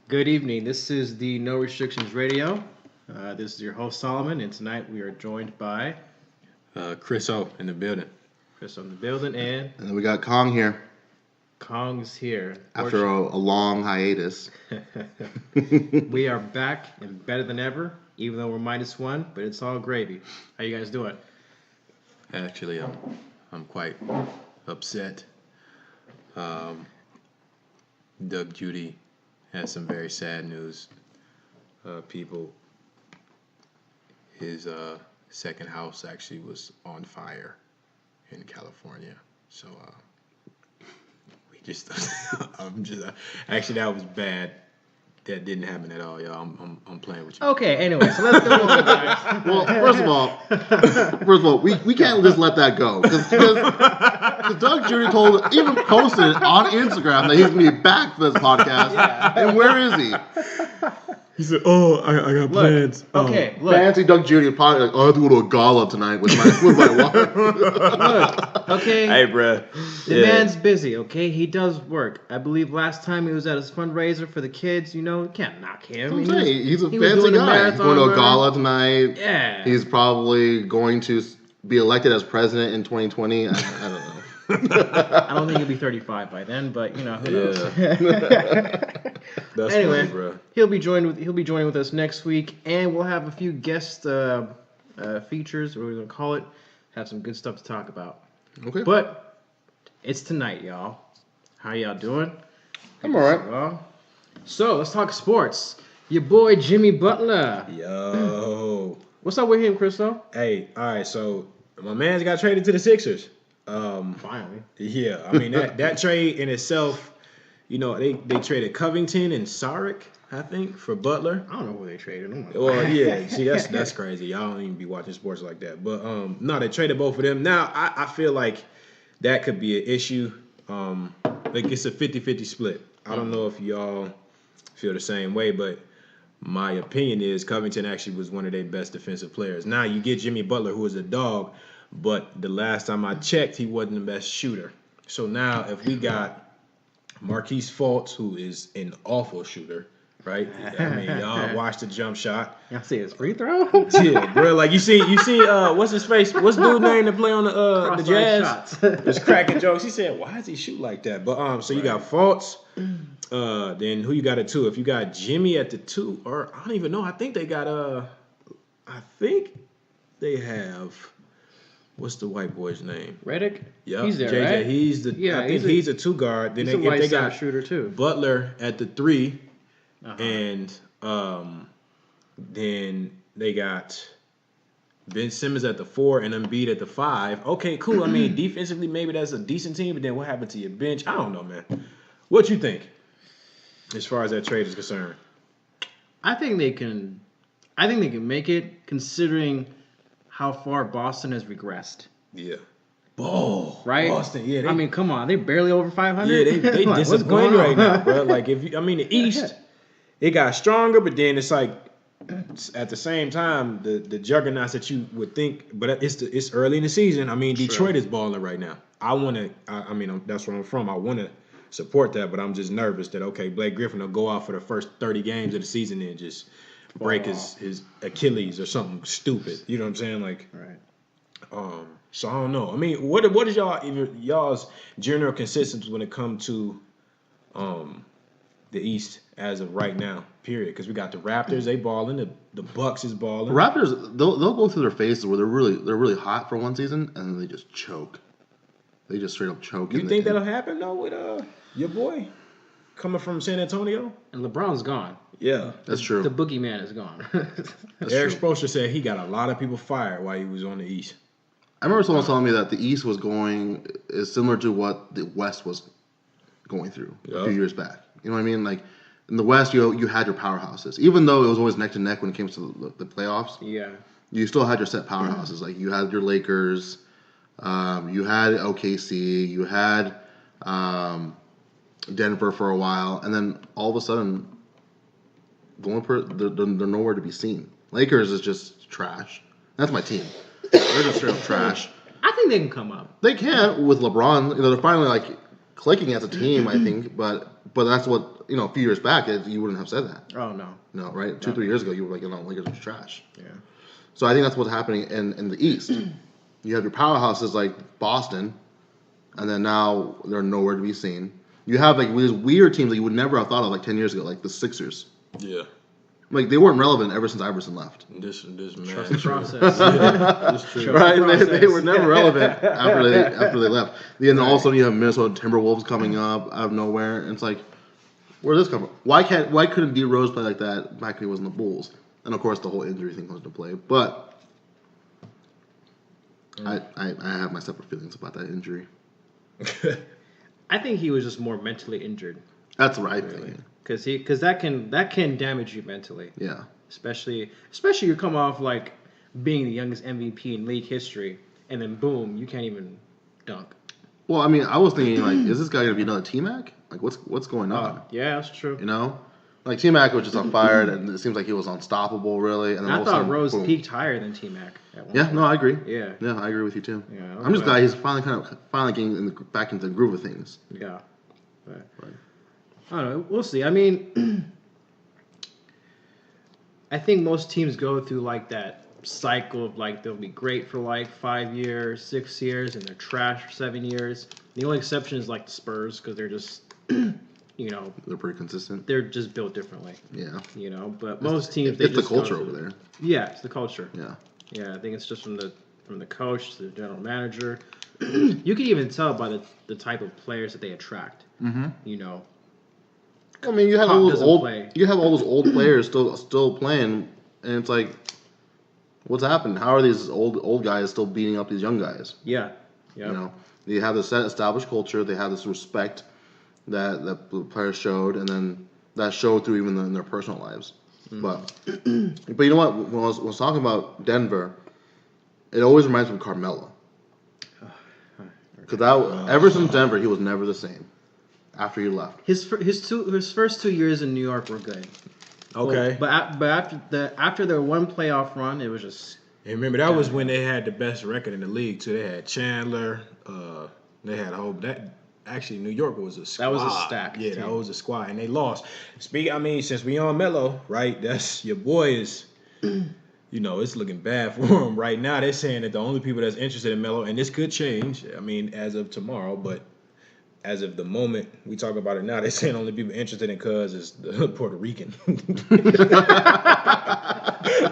Good evening. This is the No Restrictions Radio. This is your host Solomon, and tonight we are joined by Chris O in the building. Chris on the building, and then we got Kong here Kong's here. after a long hiatus. We are back and better than ever, even though we're -1, but it's all gravy. How you guys doing? Actually, I'm quite upset. Doug Judy has some very sad news. People, his second house actually was on fire in California. So we just, actually that was bad. That didn't happen at all, y'all. I'm playing with you. Okay. Anyway, so let's go on, guys. Well, first of all, we can't just let that go because Doug Judy even posted it on Instagram that he's gonna be back for this podcast. Yeah. And where is he? He said, "Oh, I got plans." Okay, look. Fancy Doug Judy probably like, I have to go to a gala tonight with my wife. Look, okay. Hey, bruh. The man's busy, okay? He does work. I believe last time he was at his fundraiser for the kids, you can't knock him. I'm saying, he's a he was fancy doing a guy. He's marathon going to a run. gala tonight. Yeah. He's probably going to be elected as president in 2020. I don't know. I don't think he'll be 35 by then, but who knows? That's Anyway, funny, bruh. he'll be joining with us next week, and we'll have a few guest features, or we're gonna call it. Have some good stuff to talk about. Okay. But it's tonight, y'all. How y'all doing? I'm all right. Well, so let's talk sports. Your boy Jimmy Butler. Yo. What's up with him, Christo? Hey, all right, so my man's got traded to the Sixers. Finally. Yeah, I mean that trade in itself, they traded Covington and Saric, I think, for Butler. I don't know who they traded him. Well, yeah, see that's crazy. Y'all don't even be watching sports like that. But no, they traded both of them. Now I feel like that could be an issue. Like it's a 50-50 split. I don't know if y'all feel the same way, but my opinion is Covington actually was one of their best defensive players. Now you get Jimmy Butler, who is a dog, but the last time I checked, he wasn't the best shooter. So now if we got Marquise Fultz, who is an awful shooter, right? I mean, y'all watch the jump shot. Y'all see his free throw? Yeah, bro. Like you see, what's his face? What's dude's name to play on the Jazz? Shots. Was cracking jokes. He said, "Why does he shoot like that?" But so you got Fultz. Then who you got at 2? If you got Jimmy at the 2, or I don't even know. I think they got I think they have. What's the white boy's name? Reddick? Yeah, He's there, JJ. right? He's the. Yeah, I think he's a 2 guard. Then He's a if light they side got shooter too. Butler at the 3, Uh-huh. and then they got Ben Simmons at the 4 and Embiid at the 5. Okay, cool. I mean, defensively, maybe that's a decent team, but then what happened to your bench? I don't know, man. What you think as far as that trade is concerned? I think they can make it considering how far Boston has regressed. Yeah. Oh, Right? Boston, yeah. I mean, come on, they're barely over 500. Yeah, they Like, what's disappointing going on? right now, bro. Like the East, it got stronger, but then it's like at the same time the juggernauts that you would think, but it's early in the season. I mean, Detroit is balling right now. I mean, that's where I'm from. I want to support that, but I'm just nervous that Blake Griffin will go out for the first 30 games of the season and just break his Achilles or something stupid. You know what I'm saying? Like, Right. So I don't know. I mean, what is y'all's general consistency when it comes to the East as of right now? Period. Because we got the Raptors, they balling. The Bucks is balling. The Raptors, they'll go through their phases where they're really hot for one season and then they just choke. They just straight up choke. You think that'll happen though with your boy coming from San Antonio? And LeBron's gone. Yeah, That's true. The boogeyman is gone. That's Eric true. Spoelstra said he got a lot of people fired while he was on the East. I remember someone telling me that the East was going is similar to what the West was going through a few years back. You know what I mean? Like in the West, you had your powerhouses, even though it was always neck to neck when it came to the playoffs. Yeah. You still had your set powerhouses. Like you had your Lakers, you had OKC, you had Denver for a while, and then all of a sudden, they're nowhere to be seen. Lakers is just trash. That's my team. They're just straight up trash. I think they can come up. They can with LeBron. They're finally like clicking as a team, I think. But that's what a few years back, you wouldn't have said that. Oh no. No, right? 2-3 years ago, you were like, Lakers are trash. Yeah. So I think that's what's happening in the East. You have your powerhouses like Boston, and then now they're nowhere to be seen. You have like these weird teams that you would never have thought of like 10 years ago, like the Sixers. Yeah. Like they weren't relevant ever since Iverson left. This man. Trust the process. It's true. Right? They were never relevant after they left. Then all of a sudden you have Minnesota Timberwolves coming up out of nowhere, and it's like, where did this come from? Why couldn't D Rose play like that back when he was in the Bulls? And of course the whole injury thing comes into play. But I have my separate feelings about that injury. I think he was just more mentally injured. That's what I think. Because that can damage you mentally. Yeah. Especially you come off like being the youngest MVP in league history, and then boom, you can't even dunk. Well, I mean, I was thinking like, is this guy gonna be another T-Mac? Like, what's going on? Yeah, that's true. You know, like T-Mac was just on fire, and it seems like he was unstoppable, really. And then I all of a thought sudden, Rose boom. peaked higher than T-Mac. At one Yeah, point. no, I agree. Yeah. Yeah, I agree with you too. Yeah, I'm just glad he's finally getting back into the groove of things. Yeah. But, Right. I don't know. We'll see. I mean, I think most teams go through like that cycle of like they'll be great for like 5 years, 6 years, and they're trash for 7 years. The only exception is like the Spurs because they're just, They're pretty consistent. they're just built differently. Yeah. But most teams, It's the culture over there. Yeah, it's the culture. Yeah. Yeah, I think it's just from the coach to the general manager. You can even tell by the type of players that they attract. Mm-hmm. I mean, you have Pop all those doesn't old play. old players still playing, and it's like, what's happened? How are these old guys still beating up these young guys? Yeah. Yeah. You know, they have this established culture. They have this respect that the players showed, and then that showed through even in their personal lives. But you know what? When I was talking about Denver, it always reminds me of Carmelo. Because ever since Denver, he was never the same. After he left, His first 2 years in New York were good. Okay. Well, but after their one playoff run, it was just. And remember, that was when they had the best record in the league too. They had Chandler. They had a whole Actually, New York was a squad. That was a stack Yeah, team. that was a squad, and they lost. Since we on Melo, right? That's your boy is. It's looking bad for him right now. They're saying that the only people that's interested in Melo, and this could change. I mean, as of tomorrow, but as of the moment we talk about it now, they're saying only people interested in Cuz is the Puerto Rican.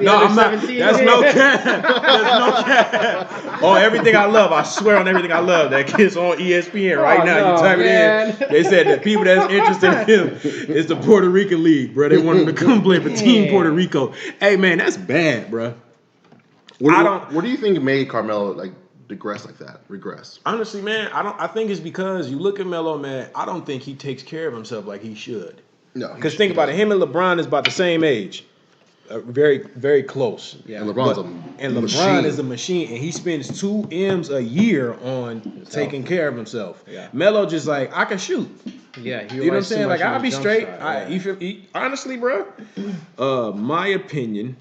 No, I'm not. That's no cap. That's no cap. On everything I love, I swear on everything I love. That kid's on ESPN right now. no, You type man. it in. They said that people that's interested in him is the Puerto Rican League, bro. They want him to come play for Team Puerto Rico. Hey, man, that's bad, bro. what do you think made Carmelo like regress? Honestly, man, I think it's because you look at Melo, man. I don't think he takes care of himself like he should. No, Because think about it, him and LeBron is about the same age, very, very close. Yeah. And LeBron's And a LeBron machine. is a machine, and he spends 2 M's a year on taking care of himself. Yeah. Melo just like, I can shoot. Yeah. He You know what I'm relies too saying? much Like on I'll be his jump straight. shot, Honestly, bro. My opinion,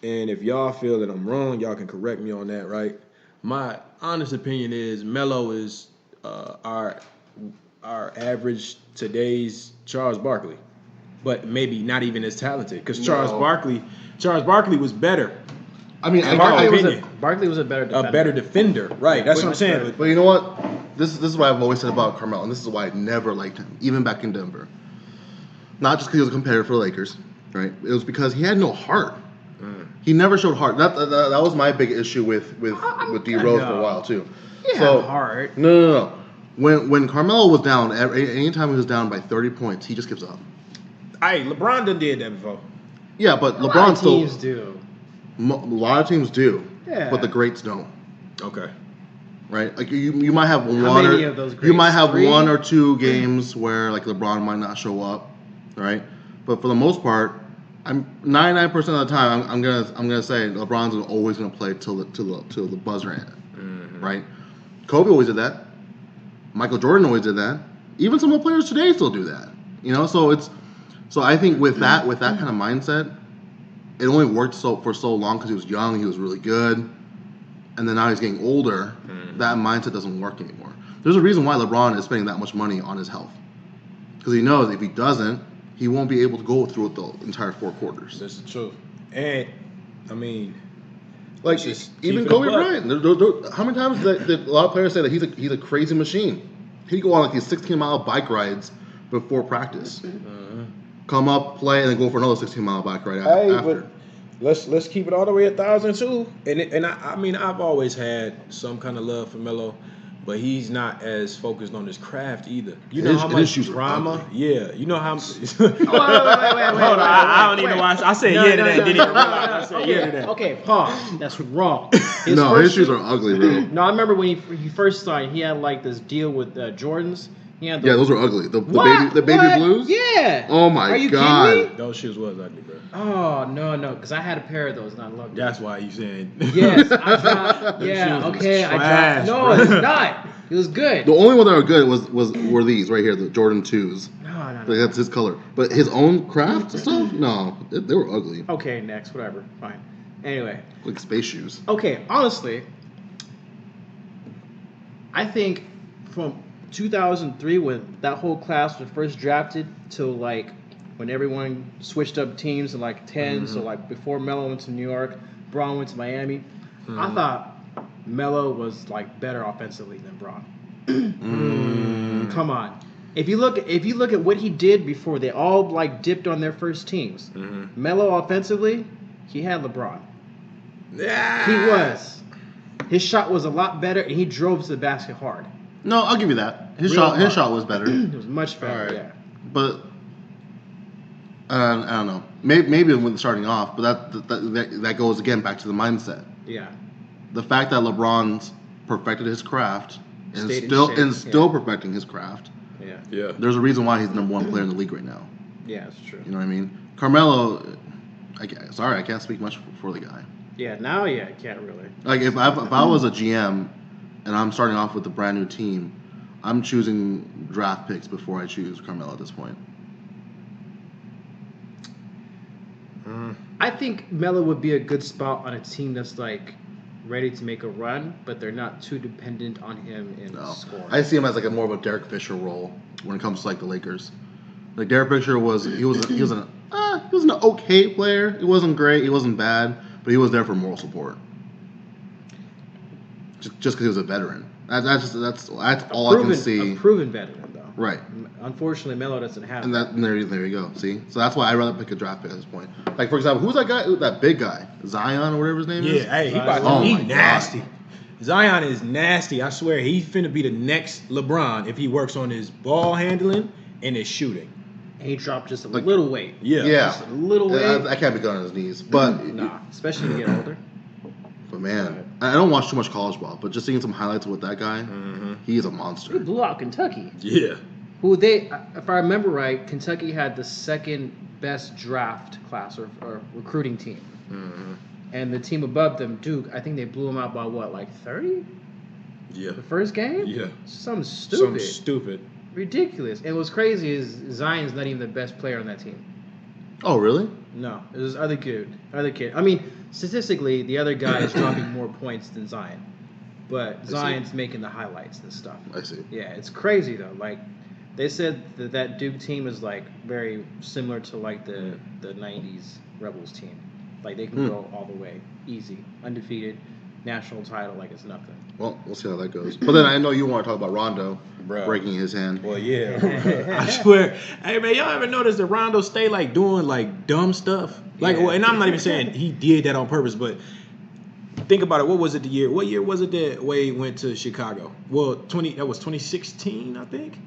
and if y'all feel that I'm wrong, y'all can correct me on that, right? My honest opinion is Melo is our average today's Charles Barkley, but maybe not even as talented because Charles Barkley was better, I mean, Barkley was a better defender. a better defender, right? That's what I'm saying. But you know what? This is what I've always said about Carmelo, and this is why I never liked him, even back in Denver. Not just because he was a competitor for the Lakers, right? It was because he had no heart. He never showed heart. That was my big issue with D Rose for a while too. He had heart. No. When Carmelo was down, anytime he was down by 30 points, he just gives up. Hey, LeBron done did that before. Yeah, but A lot LeBron of still. teams do. A lot of teams do, Yeah. but the greats don't. Okay. Right? Like you might have How one many or of those you might greats? have 3? 1 or 2 games where like LeBron might not show up, right? But for the most part, I'm 99% of the time I'm gonna say LeBron's always gonna play till the buzzer end, right? Kobe always did that. Michael Jordan always did that. Even some of the players today still do that. So I think with that kind of mindset, it only worked for so long because he was young, he was really good, and then now he's getting older. That mindset doesn't work anymore. There's a reason why LeBron is spending that much money on his health, because he knows if he doesn't, he won't be able to go through it the entire 4 quarters. That's the truth. And I mean, Like just even keep it Kobe a buck. Bryant. How many times did a lot of players say that he's a crazy machine? He'd go on like these 16-mile bike rides before practice, come up, play, and then go for another 16-mile bike ride Hey, after. but let's keep it all the way 1,000 too. And I mean, I've always had some kind of love for Melo, but he's not as focused on his craft either. You know His- how his much shoes are drama? ugly. Yeah, you know how. Wait. Hold on, I don't even know why I said yeah to that. Didn't even realize I said yeah to that. Okay, pause. That's wrong. His first shoes shoe- are ugly, bro. No, I remember when he first signed, he had like this deal with Jordans. He had Yeah, those are ugly. The What? baby What? blues. Yeah. Oh my Are you God. kidding me? Those shoes was ugly, bro. Oh no, because I had a pair of those and I loved them. That's why you saying. Yes, I dropped. Them Yeah, shoes was okay, I trash, dropped. No, bro. it's not. It was good. The only one that were good were these right here, the Jordan 2s. No. Like, that's his color. But his own craft stuff, no, they were ugly, Okay, next, whatever, fine. Anyway, like space shoes. okay, honestly, I think from 2003 when that whole class was first drafted till like when everyone switched up teams in like 10, so like before Melo went to New York, Braun went to Miami, I thought Melo was like better offensively than Braun. Come on. If you look at what he did before they all like dipped on their first teams, Melo offensively, he had LeBron. Yeah. He was. His shot was a lot better, and he drove to the basket hard. No, I'll give you that. His Real shot hard. was better, It was much better. Alright. Yeah. but I don't know. Maybe when starting off, but that goes again back to the mindset. Yeah. The fact that LeBron's perfected his craft and Stayed in shape, still perfecting his craft. Yeah. Yeah. There's a reason why he's the number 1 player in the league right now. Yeah, it's true. You know what I mean? Carmelo, I can't speak much for the guy. Yeah. Now, yeah, I can't really. Like if I was a GM and I'm starting off with a brand new team, I'm choosing draft picks before I choose Carmelo at this point. I think Melo would be a good spot on a team that's like ready to make a run, but they're not too dependent on him in No, scoring. I see him as like a more of a Derek Fisher role when it comes to like the Lakers. Like Derek Fisher was an okay player. He wasn't great. He wasn't bad, but he was there for moral support. Just because he was a veteran. That's all I can see. A proven veteran, though. Right. Unfortunately, Melo doesn't have And that. there you go. See, so that's why I'd rather pick a draft pick at this point. Like for example, who's that guy? That big guy, Zion or whatever his name is. Yeah, hey, he about Oh to my be God. nasty. Zion is nasty. I swear, he's finna be the next LeBron if he works on his ball handling and his shooting. And he dropped just a Like- little weight. Yeah. Just a little weight. I can't be good on his knees, but Nah, especially when you get older. But man, I don't watch too much college ball, but just seeing some highlights with that guy, he is a He monster. blew out Kentucky. Yeah. Who if I remember right, Kentucky had the second best draft class or recruiting team. And the team above them, Duke, I think they blew them out by what, like 30? Yeah. The first game? Yeah. Something stupid. Something stupid. Ridiculous. And what's crazy is Zion's not even the best player on that team. Oh really? No, it was other kid. I mean, statistically, the other guy is dropping more points than Zion. But see. Zion's making the highlights and stuff. I see. Yeah, it's crazy though. Like they said that Duke team is like very similar to like the 90s Rebels team. Like they can go all the way, easy, undefeated, national title like it's nothing. Well, we'll see how that goes. But then I know you want to talk about Rondo Bruh. breaking his hand. Well, yeah. I swear. Hey, man, y'all ever notice that Rondo stay like doing like dumb stuff? Like, Yeah. well, and I'm not even saying he did that on purpose, but think about it. What was it What year was it that Wade went to Chicago? Well, that was 2016, I think.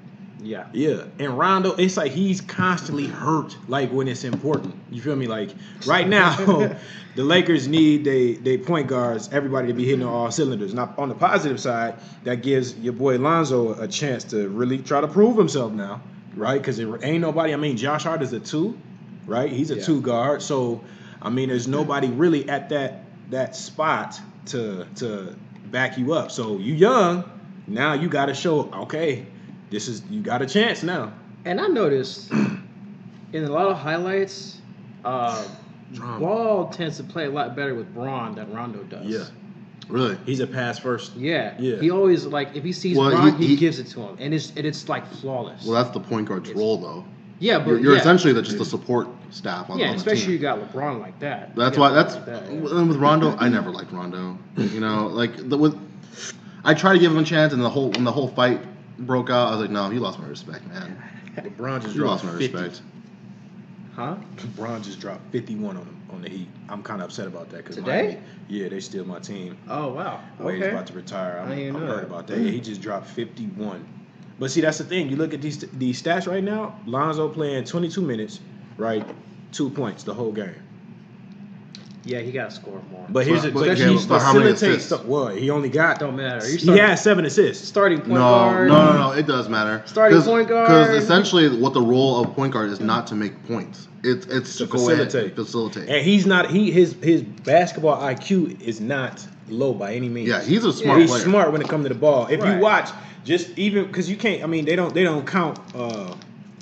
Yeah. Yeah, and Rondo, it's like he's constantly hurt, like when it's important. You feel me? Like right now, the Lakers need they point guards, everybody to be hitting on all cylinders. Now, on the positive side, that gives your boy Lonzo a chance to really try to prove himself now, right? Because there ain't nobody. I mean, Josh Hart is a 2, right? He's a 2 guard, so I mean, there's nobody really at that spot to back you up. So you young, now you got to show okay. You got a chance now. And I noticed in a lot of highlights, Ball tends to play a lot better with Braun than Rondo does. Yeah. Really? He's a pass first. Yeah. Yeah. He always like if he sees Well, Braun, he he gives it to him, and it's like flawless. Well, that's the point guard's role, though. Yeah, but you're essentially just the support staff on, yeah, on the especially team. you got LeBron like that. That's You why. got That's LeBron like that, and with Rondo. I never liked Rondo. You know, I tried to give him a chance, and when the whole fight broke out, I was like, no, he lost my respect, man. LeBron just He dropped lost my 50. respect. Huh? LeBron just dropped 51 on the Heat. I'm kind of upset about that because Today? yeah, they still my team. Oh wow. Wade's Okay. about to retire. I didn't I'm know hurt that. about that. Yeah, he just dropped 51. But see, that's the thing. You look at these stats right now. Lonzo playing 22 minutes, right? 2 points the whole game. Yeah, he got to score more. But here's But- the but- he okay, but how many facilitates. assists? What he only got. Don't matter. He has 7 assists. starting point No, guard. no, it does matter. Starting point guard. Because essentially, what the role of point guard is not to make points. It's To to go ahead facilitate. and facilitate. And he's not. His basketball IQ is not low by any means. Yeah, he's a smart He's player. smart when it comes to the ball. If Right. you watch, just even because you can't. I mean, they don't count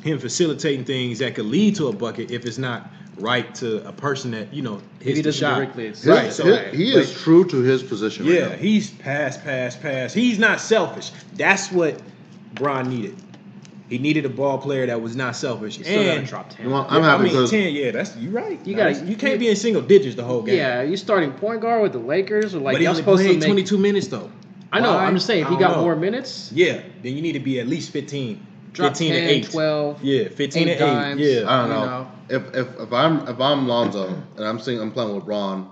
him facilitating things that could lead to a bucket if it's not right to a person that If hits he the doesn't shot. directly, it's Right. So He is true to his position. yeah, right now. he's pass. He's not selfish. That's what Bron needed. He needed a ball player that was not selfish. You still got to And drop 10. You know, I'm happy because 10. Yeah, that's you right. You Nah, gotta- you can't be in single digits the whole game. Yeah, you starting point guard with the Lakers or like but he y'all only supposed to played make 22 minutes though. I know. Why? I'm just saying if I he don't got know. more minutes, Yeah, then you need to be at least 15. drop 15 10, and 8. 12. Yeah, 15 8 and 8. dimes. Yeah. I don't you know. know. If I'm Lonzo and I'm playing with LeBron,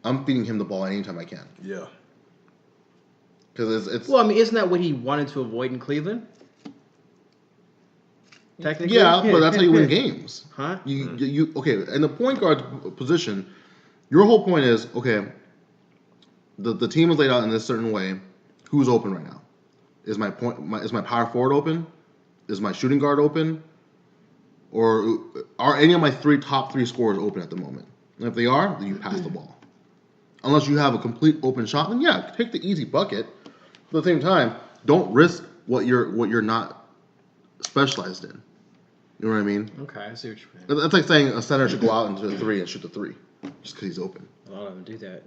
I'm feeding him the ball anytime I can Yeah. because it's Well, I mean, isn't that what he wanted to avoid in Cleveland? Technically, yeah, but that's how you win games. Huh? You okay in the point guard position. Your whole point is okay. The team is laid out in this certain way. Who's open right now? Is my power forward open? Is my shooting guard open? Or are any of my top three scorers open at the moment? And if they are, then you pass the ball. Unless you have a complete open shot, then yeah, take the easy bucket. But at the same time, don't risk what you're not specialized in. You know what I mean? Okay, I see what you mean. That's like saying a center should go out into the three and shoot the three, just because he's open. A lot of them do that.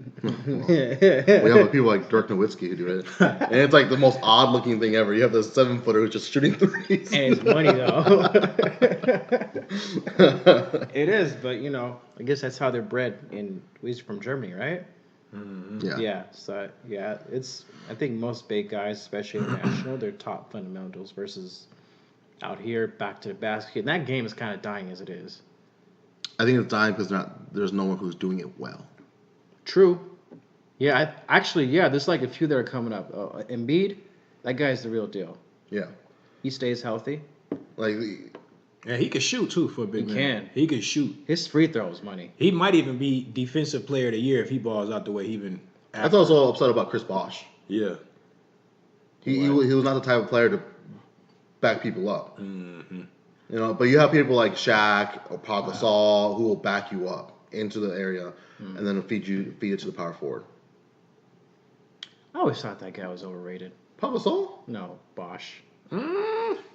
We have people like Dirk Nowitzki who do it, and it's like the most odd looking thing ever. You have this 7-footer who's just shooting threes. And it's money though. It is, but I guess that's how they're bred he's from Germany, right? Yeah. Yeah. So yeah, I think most big guys, especially international, they're top fundamentals versus out here back to the basket. And that game is kind of dying as it is. I think it's dying because there's no one who's doing it well. True. Yeah, there's like a few that are coming up. Embiid, that guy's the real deal. Yeah, He stays healthy. like Yeah, he could shoot too for a big He man. can. He could shoot. His free throws money. He might even be defensive player of the year if he balls out the way he even. I was also upset about Chris Bosh. Yeah. He was not the type of player to back people up. Mm-hmm. But you have people like Shaq or Pau Gasol who will back you up into the area and then feed it to the power forward. I always thought that guy was overrated. Pau Gasol? No, Bosch.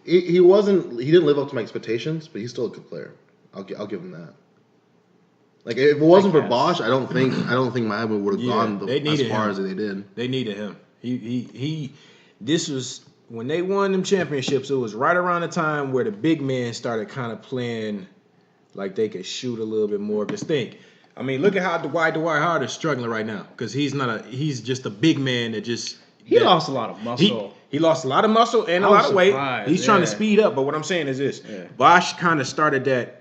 He didn't live up to my expectations, but he's still a good player. I'll give him that. Like if it wasn't for guess. Bosch, I don't think Miami would have Yeah, gone they as needed far him. as they did. They needed him. This was when they won them championships. It was right around the time where the big men started kind of playing like they could shoot a little bit more. Because I mean, look at how Dwight Howard is struggling right now because he's just a big man that just He lost a lot of muscle. He lost a lot of muscle and a I was lot of weight. surprised, He's trying to yeah. speed up, but what I'm saying is this: Yeah. Bosch kind of started that.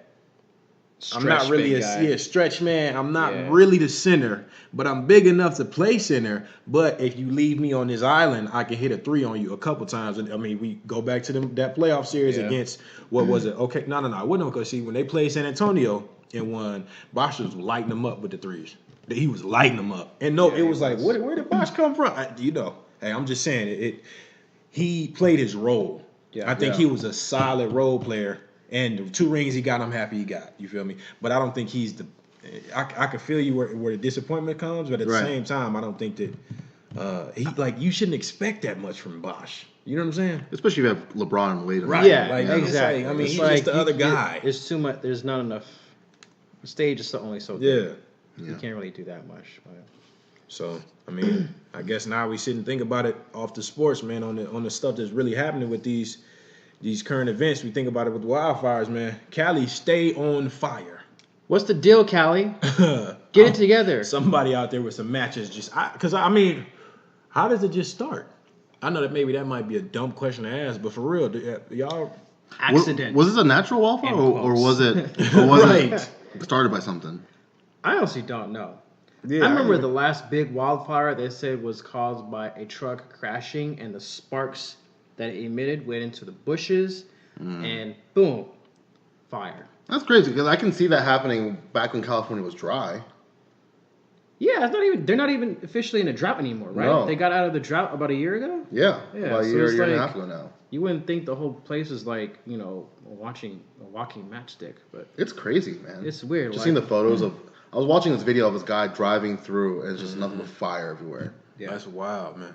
I'm not Stretch really big guy. stretch man. I'm not Yeah. really the center, but I'm big enough to play center. But if you leave me on this island, I can hit a three on you a couple times. And I mean, we go back to that playoff series Yeah. against what was it? Okay, no, I wouldn't because see when they played San Antonio and won, Bosch was lighting them up with the threes. He was lighting them up, and Yeah, it was like, where did Bosch come from? Hey, I'm just saying he played his role. Yeah. I think Yeah. he was a solid role player. And the 2 rings he got, I'm happy he got. You feel me? But I don't think he's the. I can feel you where the disappointment comes, but at the Right. same time, I don't think that you shouldn't expect that much from Bosch. You know what I'm saying? Especially if you have LeBron and Wade. Right. Yeah, Like, exactly. I mean, It's he's just the other guy. There's too much. There's not enough. The stage is only so Yeah. good. Yeah. You can't really do that much. But. So I mean, I guess now we sit and think about it off the sports, man, on the stuff that's really happening with these these current events, we think about it with wildfires, man. Cali, stay on fire. What's the deal, Cali? Get it together. Somebody out there with some matches, because I mean, how does it just start? I know that maybe that might be a dumb question to ask, but for real, y'all. Accident. Was this a natural wildfire, or was it Right. started by something? I honestly don't know. Yeah, I remember the last big wildfire they said was caused by a truck crashing, and the sparks that it emitted went into the bushes, and boom, fire. That's crazy because I can see that happening back when California was dry. Yeah, they're not even officially in a drought anymore, right? No. They got out of the drought about a year ago. Yeah, Yeah, about a so year it's and a like- half ago now. You wouldn't think the whole place is like, a walking matchstick, but It's crazy, man. it's weird. Just like, seeing the photos of. I was watching this video of this guy driving through, and it's just nothing but fire everywhere. Yeah. That's wild, man.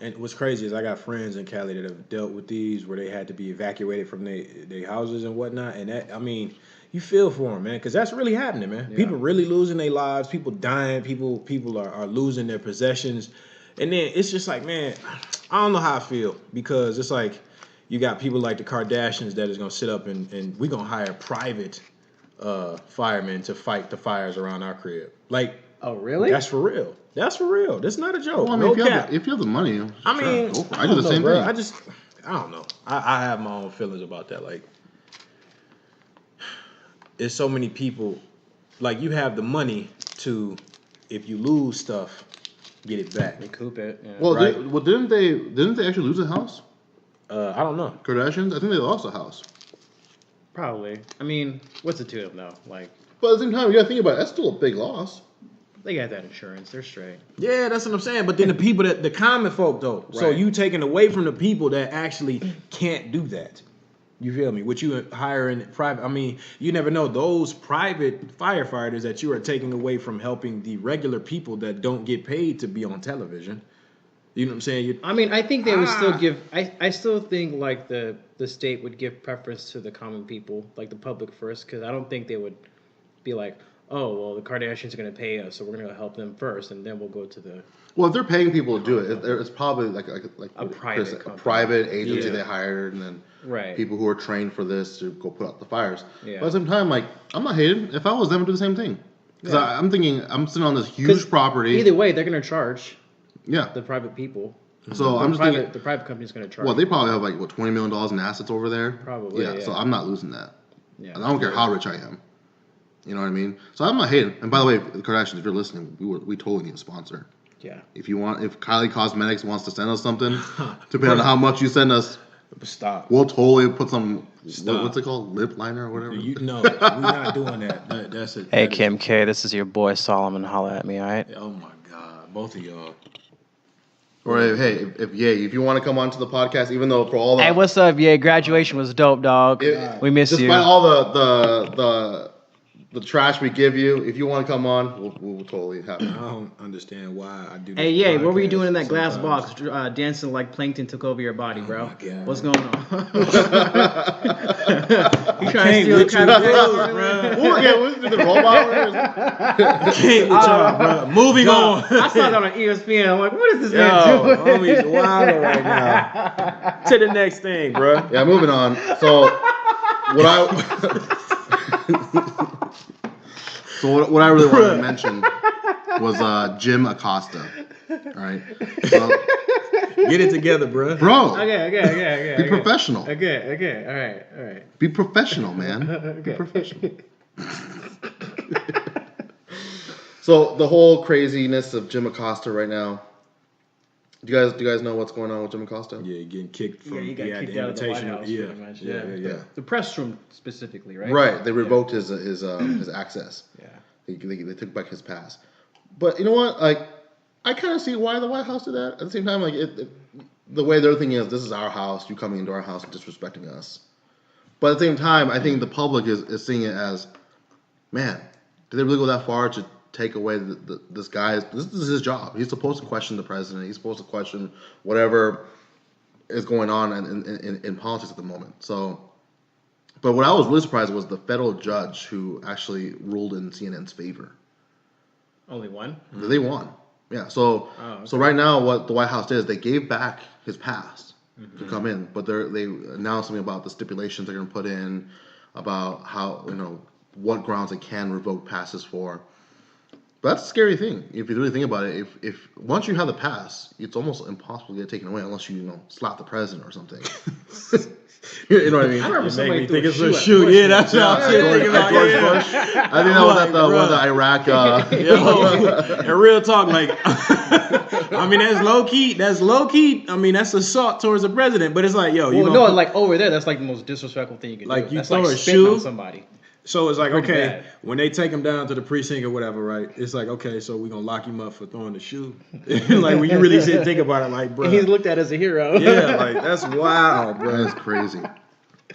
And what's crazy is I got friends in Cali that have dealt with these where they had to be evacuated from their houses and whatnot. And that, I mean, you feel for them, man, because that's really happening, man. Yeah. People really losing their lives. People dying. People are losing their possessions. And then it's just like, man, I don't know how I feel because it's like you got people like the Kardashians that is going to sit up and we're going to hire private firemen to fight the fires around our crib. Like, Oh, really? that's for real. That's for real. That's not a joke. Well, I mean, no if you, cap. have the money, I sure, mean, go for it. I I do don't the know, same bro. thing. I don't know. I have my own feelings about that. Like, there's so many people. Like, you have the money to, if you lose stuff, get it back. Recoup it. Yeah. Well, Right. didn't they actually lose a house? I don't know. Kardashians? I think they lost a house. Probably. I mean, what's the two of them though? Like, But at the same time, you gotta think about it. That's still a big loss. they got that insurance. They're straight. Yeah, that's what I'm saying. But then the people the common folk though. So Right. you taking away from the people that actually can't do that. You feel me? What you hiring private? I mean, you never know. Those private firefighters that you are taking away from helping the regular people that don't get paid to be on television. You know what I'm saying? I mean, I think they would still give. I still think like the state would give preference to the common people, like the public first, because I don't think they would be like, oh well, the Kardashians are going to pay us, so we're going to help them first, and then we'll go to the. Well, if they're paying people to do it, it's probably like A private company. private agency Yeah. they hired, and then Right. people who are trained for this to go put out the fires. Yeah. But at the same time, like I'm not hating. If I was them, I'd do the same thing. Because Yeah. I'm thinking I'm sitting on this 'Cause huge property. Either way, they're going to charge Yeah. the private people. So I'm just thinking. The private company's going to charge. Well, they probably have like $20 million in assets over there. Probably, Yeah. yeah. So I'm not losing that. Yeah. And I don't care how rich I am. You know what I mean? So I'm not hating. And by the way, the Kardashians, if you're listening, we totally need a sponsor. Yeah. If Kylie Cosmetics wants to send us something, depending on how much you send us, Stop. we'll totally put some. Stop. What's it called? Lip liner or whatever. No, we're not doing that. That's it. Hey Kim K, this is your boy Solomon. Holla at me, all right? Oh my God, both of y'all. Or hey, if you want to come onto the podcast, even though for all the Hey, what's up? Yeah, graduation was dope, dog. We miss you. despite all the trash we give you, if you want to come on, we'll totally have I it. don't understand why I do. This Hey, yeah, what were you podcast doing in that glass sometimes. box? Dancing like plankton took over your body, bro. my God. What's going on? You I trying to can't steal with kind you, of bro. We'll do the robot. I can't with y'all, bro. Moving on. I saw that on ESPN. I'm like, what is this Yo, man doing? homie's wild right now. To the next thing, bro. Yeah, moving on. So what I really wanted to mention was Jim Acosta. All right, Get it together, bro. bro. Okay. Be professional. Okay. All right. Be professional, man. Be Okay. professional. So the whole craziness of Jim Acosta right now. Do you guys know what's going on with Jim Acosta? Yeah, getting kicked from Yeah, you got the kicked out of the White invitation. House, Yeah. pretty much. Yeah. The press room specifically, right? Right. They revoked his access. Yeah. They took back his pass. But you know what? Like, I kind of see why the White House did that. At the same time, like the way they're thinking is, this is our house. You coming into our house and disrespecting us. But at the same time, I think the public is seeing it as, man, did they really go that far to take away this guy? This is his job. He's supposed to question the president. He's supposed to question whatever is going on in politics at the moment. So, but what I was really surprised was the federal judge who actually ruled in CNN's favor. Only one? They won. Yeah. So Oh, okay. so right now, what the White House did is they gave back his pass. to come in, but they announced something about the stipulations they're going to put in, about how what grounds they can revoke passes for. But that's a scary thing if you really think about it. If once you have the pass, it's almost impossible to get taken away unless you slap the president or something. You know what I mean? I remember You make me somebody threw think a it's shoe a at shoe. Bush. Yeah, that's what I'm thinking about. George Yeah. Bush. I think that was at one of the Iraq. Yo, and real talk, like, I mean, that's low key. That's low key. I mean, that's assault towards the president. But it's like, yo, you Well, gonna no, like over there, that's like the most disrespectful thing you can Like, do. you That's throw like a spitting shoe? on somebody. So it's like, Pretty okay, bad. when they take him down to the precinct or whatever, right? It's like, okay, so we're going to lock him up for throwing the shoe. Like, when you really sit and think about it, like, bro. And he's looked at as a hero. Yeah, like, that's wild, bro. That's crazy.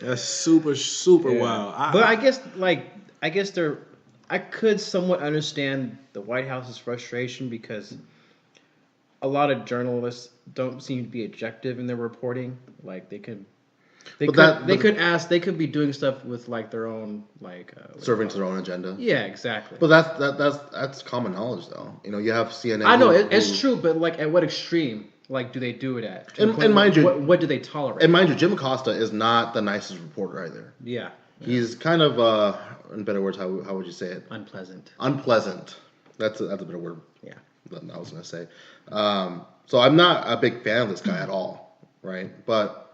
That's super, super Yeah. wild. But I guess I could somewhat understand the White House's frustration because a lot of journalists don't seem to be objective in their reporting. Like they could be doing stuff with like their own like Serving to their own agenda. Yeah, exactly. But that's common knowledge, though. You have CNN. I know it's true, but like at what extreme? Like, do they do it at? To the point And mind where- you, what do they tolerate? And mind you, Jim Acosta is not the nicest reporter either. Yeah, He's kind of, in better words, how would you say it? unpleasant. Unpleasant. That's a better word Yeah. than I was going to say. So I'm not a big fan of this guy at all, right? But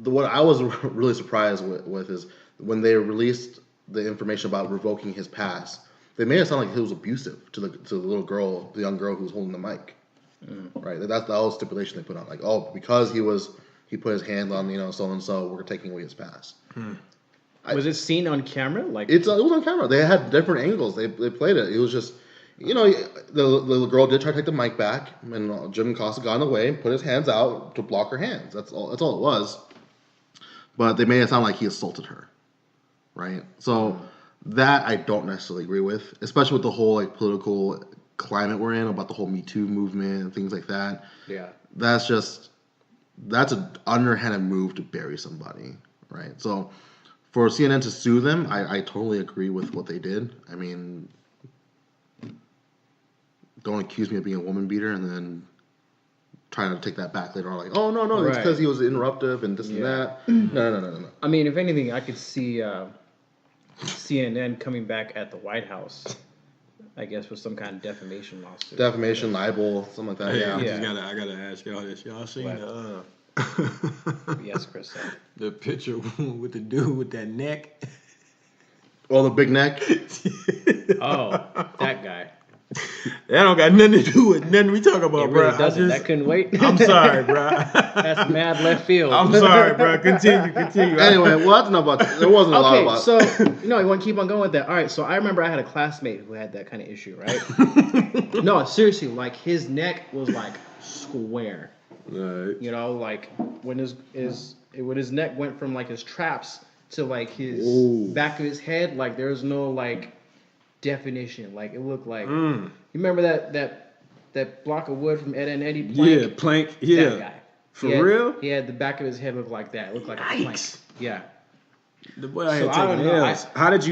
what I was really surprised with is when they released the information about revoking his pass, they made it sound like he was abusive to the little girl, the young girl who was holding the mic. Right, that's the whole stipulation they put on. Like, oh, because he put his hand on so and so, we're taking away his pass. Was it seen on camera? Like It was on camera. They had different angles. They played it. It was just, the little girl did try to take the mic back, and Jim Acosta got in the way and put his hands out to block her hands. That's all it was. But they made it sound like he assaulted her, right? So that I don't necessarily agree with, especially with the whole like political climate we're in about the whole Me Too movement and things like that. yeah. That's an underhanded move to bury somebody, right? So for CNN to sue them, I totally agree with what they did. I mean, don't accuse me of being a woman beater and then trying to take that back later on, like, oh no, it's Right. because he was interruptive and this and that. No. I mean, if anything, I could see CNN coming back at the White House, I guess, with some kind of defamation lawsuit. Defamation, libel, something like that. Hey, Yeah. I gotta ask y'all this. Y'all seen What? Yes, Chris. the picture with the dude with that neck? Oh, the big neck. Oh, that guy. That don't got nothing to do with nothing we talk about, It really bro. doesn't. That couldn't wait. I'm sorry, bro. That's mad left field. I'm sorry, bro. Continue. Anyway, well, that's enough about that. There wasn't a lot Okay, about. so you want to keep on going with that. All right, so I remember I had a classmate who had that kind of issue, right? No, seriously, like his neck was like square. Right. Like when his neck went from like his traps to like his back of his head, like there's no like definition. Like it looked like you remember that block of wood from Ed and Eddie Plank? Yeah, Plank. Yeah. That guy. For He had- real? He had the back of his head look like that. It looked like a plank. Yikes. Yeah. The boy I had So I don't taken know, L's. How did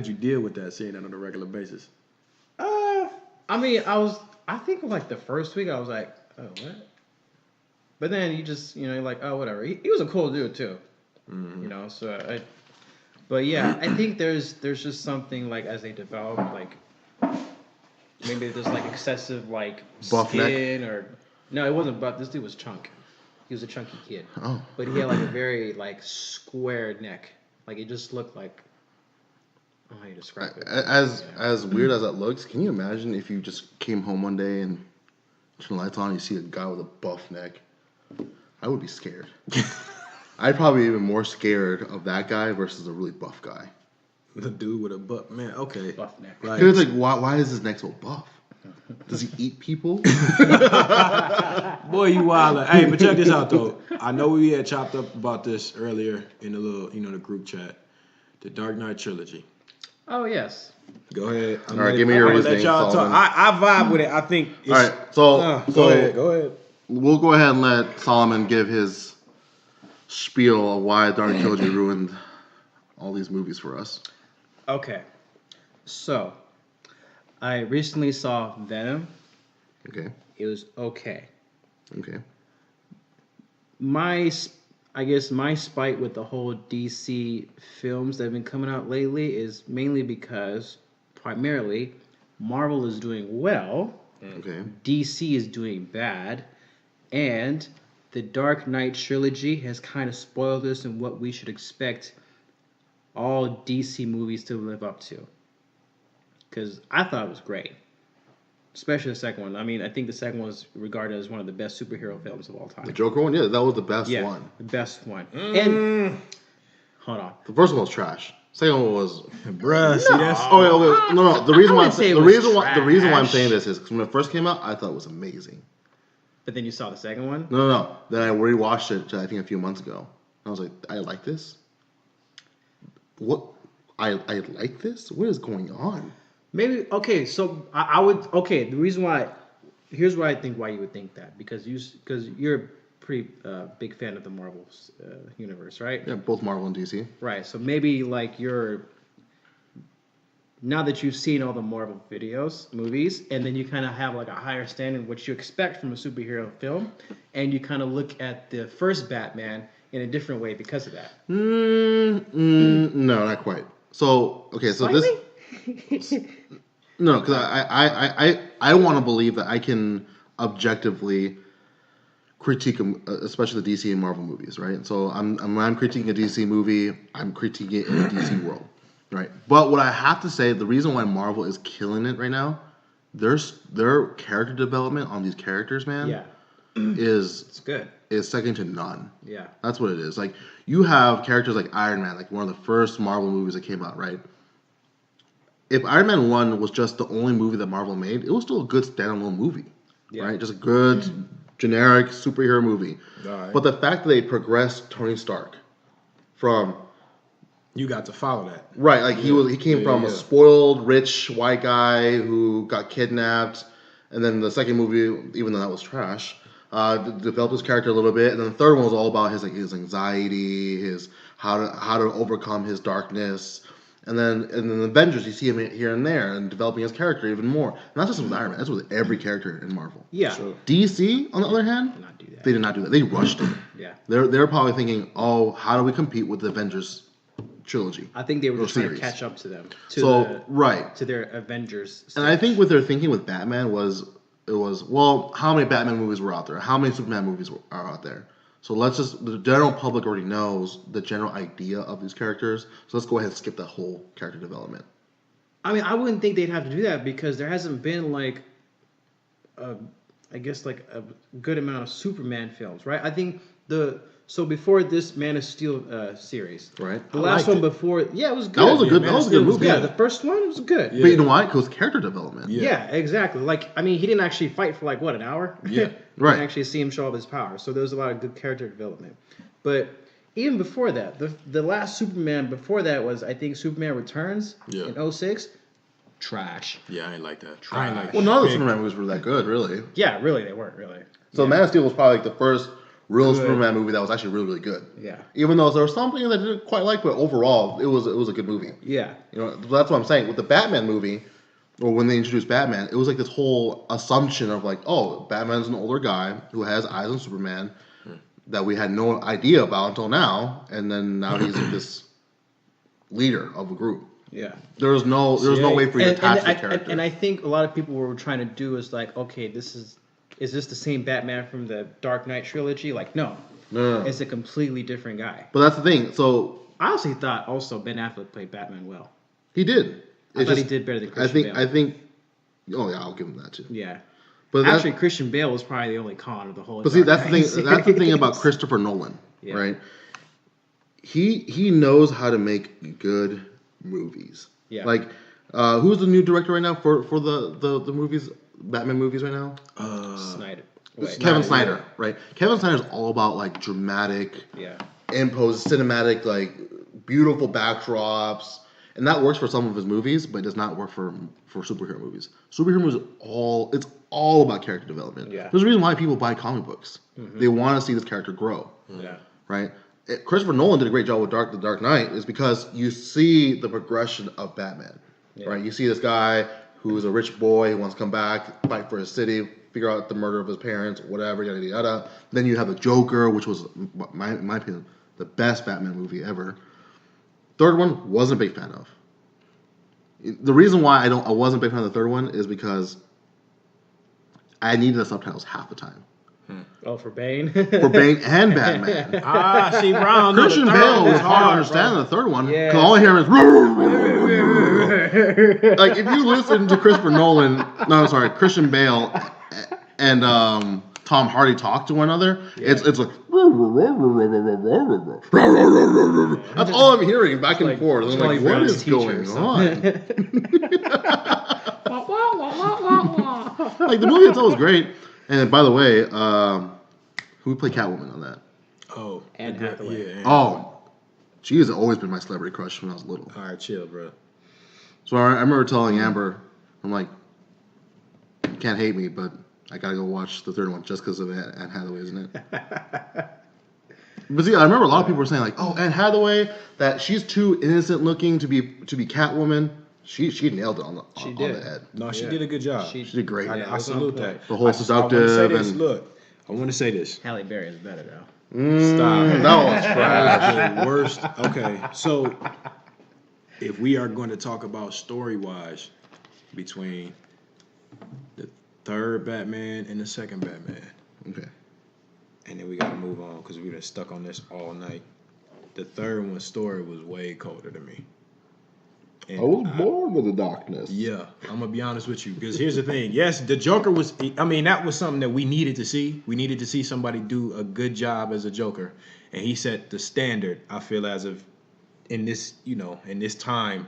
you deal with that, seeing that on a regular basis? I mean, I think like the first week I was like, oh, what? But then you just, you're like, oh, whatever. He was a cool dude too. But yeah, I think there's just something like as they develop, like maybe there's like excessive like Buff skin neck? or no, it wasn't buff. This dude was chunk. He was a chunky kid. Oh. But he had like a very like square neck. Like it just looked like I don't know how you describe it. As weird as that looks, can you imagine if you just came home one day and turn the lights on and you see a guy with a buff neck? I would be scared. I'd probably be even more scared of that guy versus a really buff guy. The dude with a butt, man. Okay. Buff neck. Right. Because it's like, why is his neck so buff? Does he eat people? Boy, you wild. Hey, but check this out though. I know we had chopped up about this earlier in the little, the group chat. The Dark Knight trilogy. Oh yes. Go ahead. All right, give me your let reasoning, y'all talk. Solomon. I vibe with it. I think. It's, All right, so go ahead. Go ahead. We'll go ahead and let Solomon give his spiel of why Dark Trilogy ruined all these movies for us. Okay. So I recently saw Venom. Okay. It was okay. Okay. I guess my spite with the whole DC films that have been coming out lately is mainly because primarily Marvel is doing well, Okay. DC is doing bad, and the Dark Knight trilogy has kind of spoiled us in what we should expect all DC movies to live up to. Because I thought it was great. Especially the second one. I mean, I think the second one was regarded as one of the best superhero films of all time. The Joker one, yeah, that was the best Yeah, one. the best one. And hold on. The first one was trash. Second one was. Bruh, see that's No. The reason why wouldn't say it the was reason why the reason why I'm trash. saying this is because when it first came out, I thought it was amazing. But then you saw the second one. No. Then I rewatched it. I think a few months ago. I was like, I like this. What? I like this. What is going on? Maybe okay. So I would okay. The reason why here's why I think why you would think that because you're a pretty big fan of the Marvel universe, right? Yeah, both Marvel and DC. Right. So maybe like you're now that you've seen all the Marvel movies, and then you kind of have like a higher standard what you expect from a superhero film, and you kind of look at the first Batman in a different way because of that. No, not quite. So okay, so Slightly? this no, because I want to believe that I can objectively critique them, especially the DC and Marvel movies, right? So when I'm critiquing a DC movie, I'm critiquing it in a DC world, right? But what I have to say, the reason why Marvel is killing it right now, their character development on these characters, man, Yeah, is good. second to none. Yeah. That's what it is. Like you have characters like Iron Man, like one of the first Marvel movies that came out, right? If Iron Man 1 was just the only movie that Marvel made, it was still a good standalone movie, right? Just a good generic superhero movie. Right. But the fact that they progressed Tony Stark from you got to follow that. right, like he came from a spoiled rich white guy who got kidnapped, and then the second movie, even though that was trash, developed his character a little bit, and then the third one was all about his anxiety, his how to overcome his darkness. And then in the Avengers, you see him here and there and developing his character even more. And that's just with Iron Man. That's with every character in Marvel. Yeah. Sure. DC, on the other hand, Not do that. they did not do that. They rushed it. Yeah. They're probably thinking, oh, how do we compete with the Avengers trilogy? I think they were Or just trying to series. catch up to them. Right. To their Avengers. And I think what they're thinking with Batman was, well, how many Batman movies were out there? How many Superman movies are out there? So the general public already knows the general idea of these characters. So let's go ahead and skip that whole character development. I mean, I wouldn't think they'd have to do that because there hasn't been like, I guess like a good amount of Superman films, right? I think so before this Man of Steel series, Right. The I last liked one it. before, yeah, it was good. That was a good. Man That of was a Steel good was movie. Yeah, the first one was good. But you know why? Because character development. Yeah, exactly. Like, I mean, he didn't actually fight for like what, an hour? Yeah. You Right. didn't actually see him show off his power. So there was a lot of good character development. But even before that, the last Superman before that was I think Superman Returns Yeah. in 2006. Trash. Yeah, I ain't like that. I ain't like Well, none of the big- Superman movies were that good, really. Yeah, really, they weren't really. So Man of Steel was probably like the first real Good. Superman movie that was actually really, really good. Yeah. Even though there were some things I didn't quite like, but overall, it was a good movie. Yeah. You know, that's what I'm saying. With the Batman movie, or when they introduced Batman, it was like this whole assumption of like, oh, Batman's an older guy who has eyes on Superman that we had no idea about until now, and then now he's like this leader of a group. Yeah. There was no way for you to attach the character. And I think a lot of people were trying to do is like, okay, is this the same Batman from the Dark Knight trilogy? Like, no. No. It's a completely different guy. But that's the thing. So I honestly thought also Ben Affleck played Batman well. he did. I thought he did better than Christian Bale. I think. Oh yeah, I'll give him that too. Yeah. But Actually, Christian Bale was probably the only con of the whole. But see, Dark that's the thing. Knight That's the thing series. about Christopher Nolan, Yeah. right? He knows how to make good movies. Yeah. Like, who's the new director right now for the movies, Batman movies right now? Snyder. It's Wait, Kevin Snyder, right? Kevin Snyder's all about like dramatic, Yeah. imposed, cinematic, like beautiful backdrops, and that works for some of his movies, but it does not work for superhero movies. Superhero movies it's all about character development. Yeah. There's a reason why people buy comic books. They want to see this character grow, Yeah. right? Christopher Nolan did a great job with The Dark Knight, is because you see the progression of Batman, Yeah. right? You see this guy who's a rich boy who wants to come back, fight for his city, figure out the murder of his parents, whatever, yada yada. Then you have the Joker, which was, in my opinion, the best Batman movie ever. Third one, wasn't a big fan of. The reason why I wasn't a big fan of the third one is because I needed the subtitles half the time. Oh, for Bane? For Bane and Batman. See, Brown. Christian Bale was hard to understand in the third one. Yeah. Because all I hear is... like, if you listen to Christian Bale and Tom Hardy talk to one another, it's like... That's all I'm hearing back and forth. I'm like, what is going on? Like, the movie itself was great. And by the way, who played Catwoman on that? Oh, Anne Hathaway. Yeah. Oh, she has always been my celebrity crush when I was little. All right, chill, bro. So I remember telling Amber, I'm like, you can't hate me, but I gotta go watch the third one just because of Anne Hathaway, isn't it? But see, I remember a lot of people were saying like, oh, Anne Hathaway, that she's too innocent looking to be Catwoman. She nailed it on the head. No, she did a good job. She did great. I salute that. The whole seductive I want to say this. Halle Berry is better, though. Stop. That was trash. The worst. Okay, so if we are going to talk about story-wise between the third Batman and the second Batman, Okay. and then we got to move on because we've been stuck on this all night. The third one's story was way colder to me. And I was born with the darkness. Yeah, I'm gonna be honest with you because here's the thing. Yes, the Joker was. I mean, that was something that we needed to see. We needed to see somebody do a good job as a Joker, and he set the standard. I feel as of in this, in this time.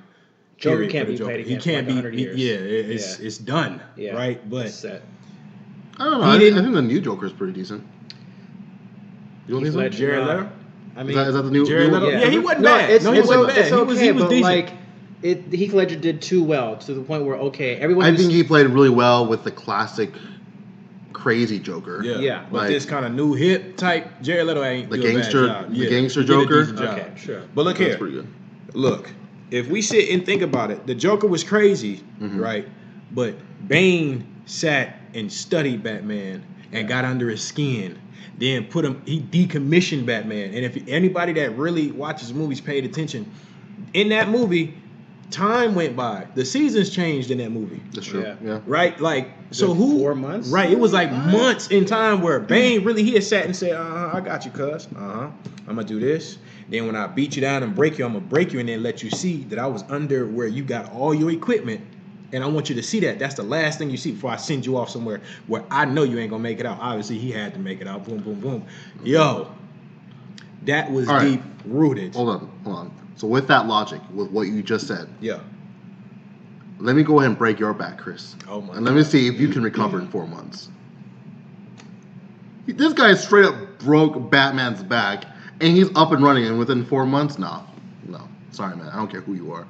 Joker can't be played again. He can't be. Years. Yeah, it's done. Yeah. Right, but set. I don't know. I think the new Joker is pretty decent. You don't think so? Jared Leto? I mean, is that the new Jared Leto? Yeah, he wasn't bad. He wasn't bad. It's okay, he was but decent. like, Heath Ledger did too well to the point where everyone. I think he played really well with the classic, crazy Joker. Yeah. But this kind of new hip type Jared Leto ain't the do gangster, a bad job. the gangster Joker. Okay, sure. But look That's pretty good. Look, if we sit and think about it, the Joker was crazy, right? But Bane sat and studied Batman and got under his skin. Then he decommissioned Batman. And if anybody that really watches movies paid attention, in that movie, time went by. The seasons changed in that movie. That's true. Yeah. Right? Like, so who? 4 months? Right. It was like months in time where Bane really, he had sat and said, I got you, cuz. I'm going to do this. Then when I beat you down and break you, I'm going to break you and then let you see that I was under where you got all your equipment. And I want you to see that. That's the last thing you see before I send you off somewhere where I know you ain't going to make it out. Obviously, he had to make it out. Boom, boom, boom. Yo, that was deep rooted. Hold on. So with that logic, with what you just said, yeah. Let me go ahead and break your back, Chris. Oh my And let me see if you can recover in 4 months. This guy straight up broke Batman's back, and he's up and running, and within 4 months, no. Sorry, man. I don't care who you are.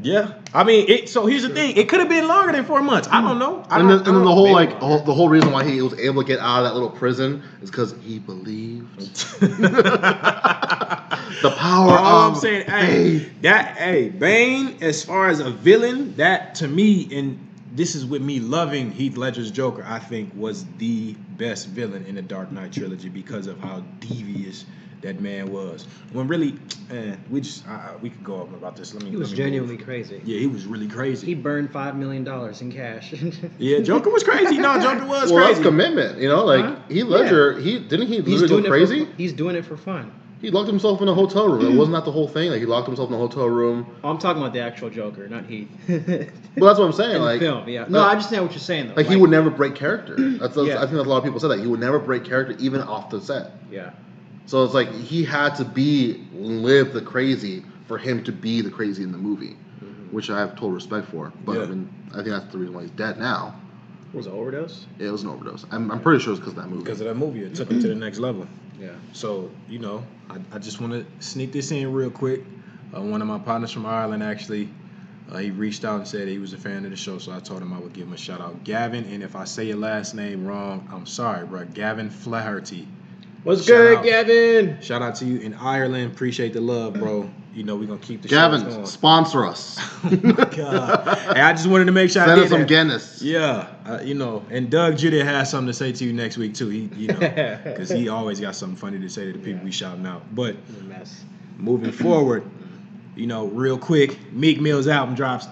Yeah, I mean, so here's the thing: it could have been longer than 4 months. I don't know. And then the whole reason why he was able to get out of that little prison is because he believed. The power All of I'm saying, faith. Bane, as far as a villain, that to me, and this is with me loving Heath Ledger's Joker, I think was the best villain in the Dark Knight trilogy because of how devious that man was. When really, we could go up about this. He was genuinely crazy. Yeah, he was really crazy. He burned $5 million in cash. Yeah, Joker was crazy. No, Joker was well, crazy. That's commitment. Heath Ledger, he literally go crazy? He's doing it for fun. He locked himself in a hotel room. It wasn't that the whole thing. Like, he locked himself in a hotel room. Oh, I'm talking about the actual Joker, not Heath. Well, that's what I'm saying. In like the film, yeah. No, I understand what you're saying though. Like, he would never break character. I think Yeah. that's a lot of people said that. He would never break character even off the set. Yeah. So it's like he had to live the crazy for him to be the crazy in the movie, which I have total respect for. But I think that's the reason why he's dead now. Was it an overdose? It was an overdose. I'm pretty sure it's because of that movie. Because of that movie, it took him to the next level. Yeah. So, I just want to sneak this in real quick. One of my partners from Ireland, actually, he reached out and said he was a fan of the show, so I told him I would give him a shout out. Gavin, and if I say your last name wrong, I'm sorry, bro. Gavin Flaherty. What's good, Gavin? Shout out to you in Ireland. Appreciate the love, bro. you know, we're gonna keep the show going. Gavin, sponsor us. God. Hey, I just wanted to make sure I Send did us some that. Guinness. Yeah, you know, and Doug Judy has something to say to you next week too. He, you know, because he always got something funny to say to the people we shouting out. But It's a mess. moving forward, you know, real quick, Meek Mill's album drops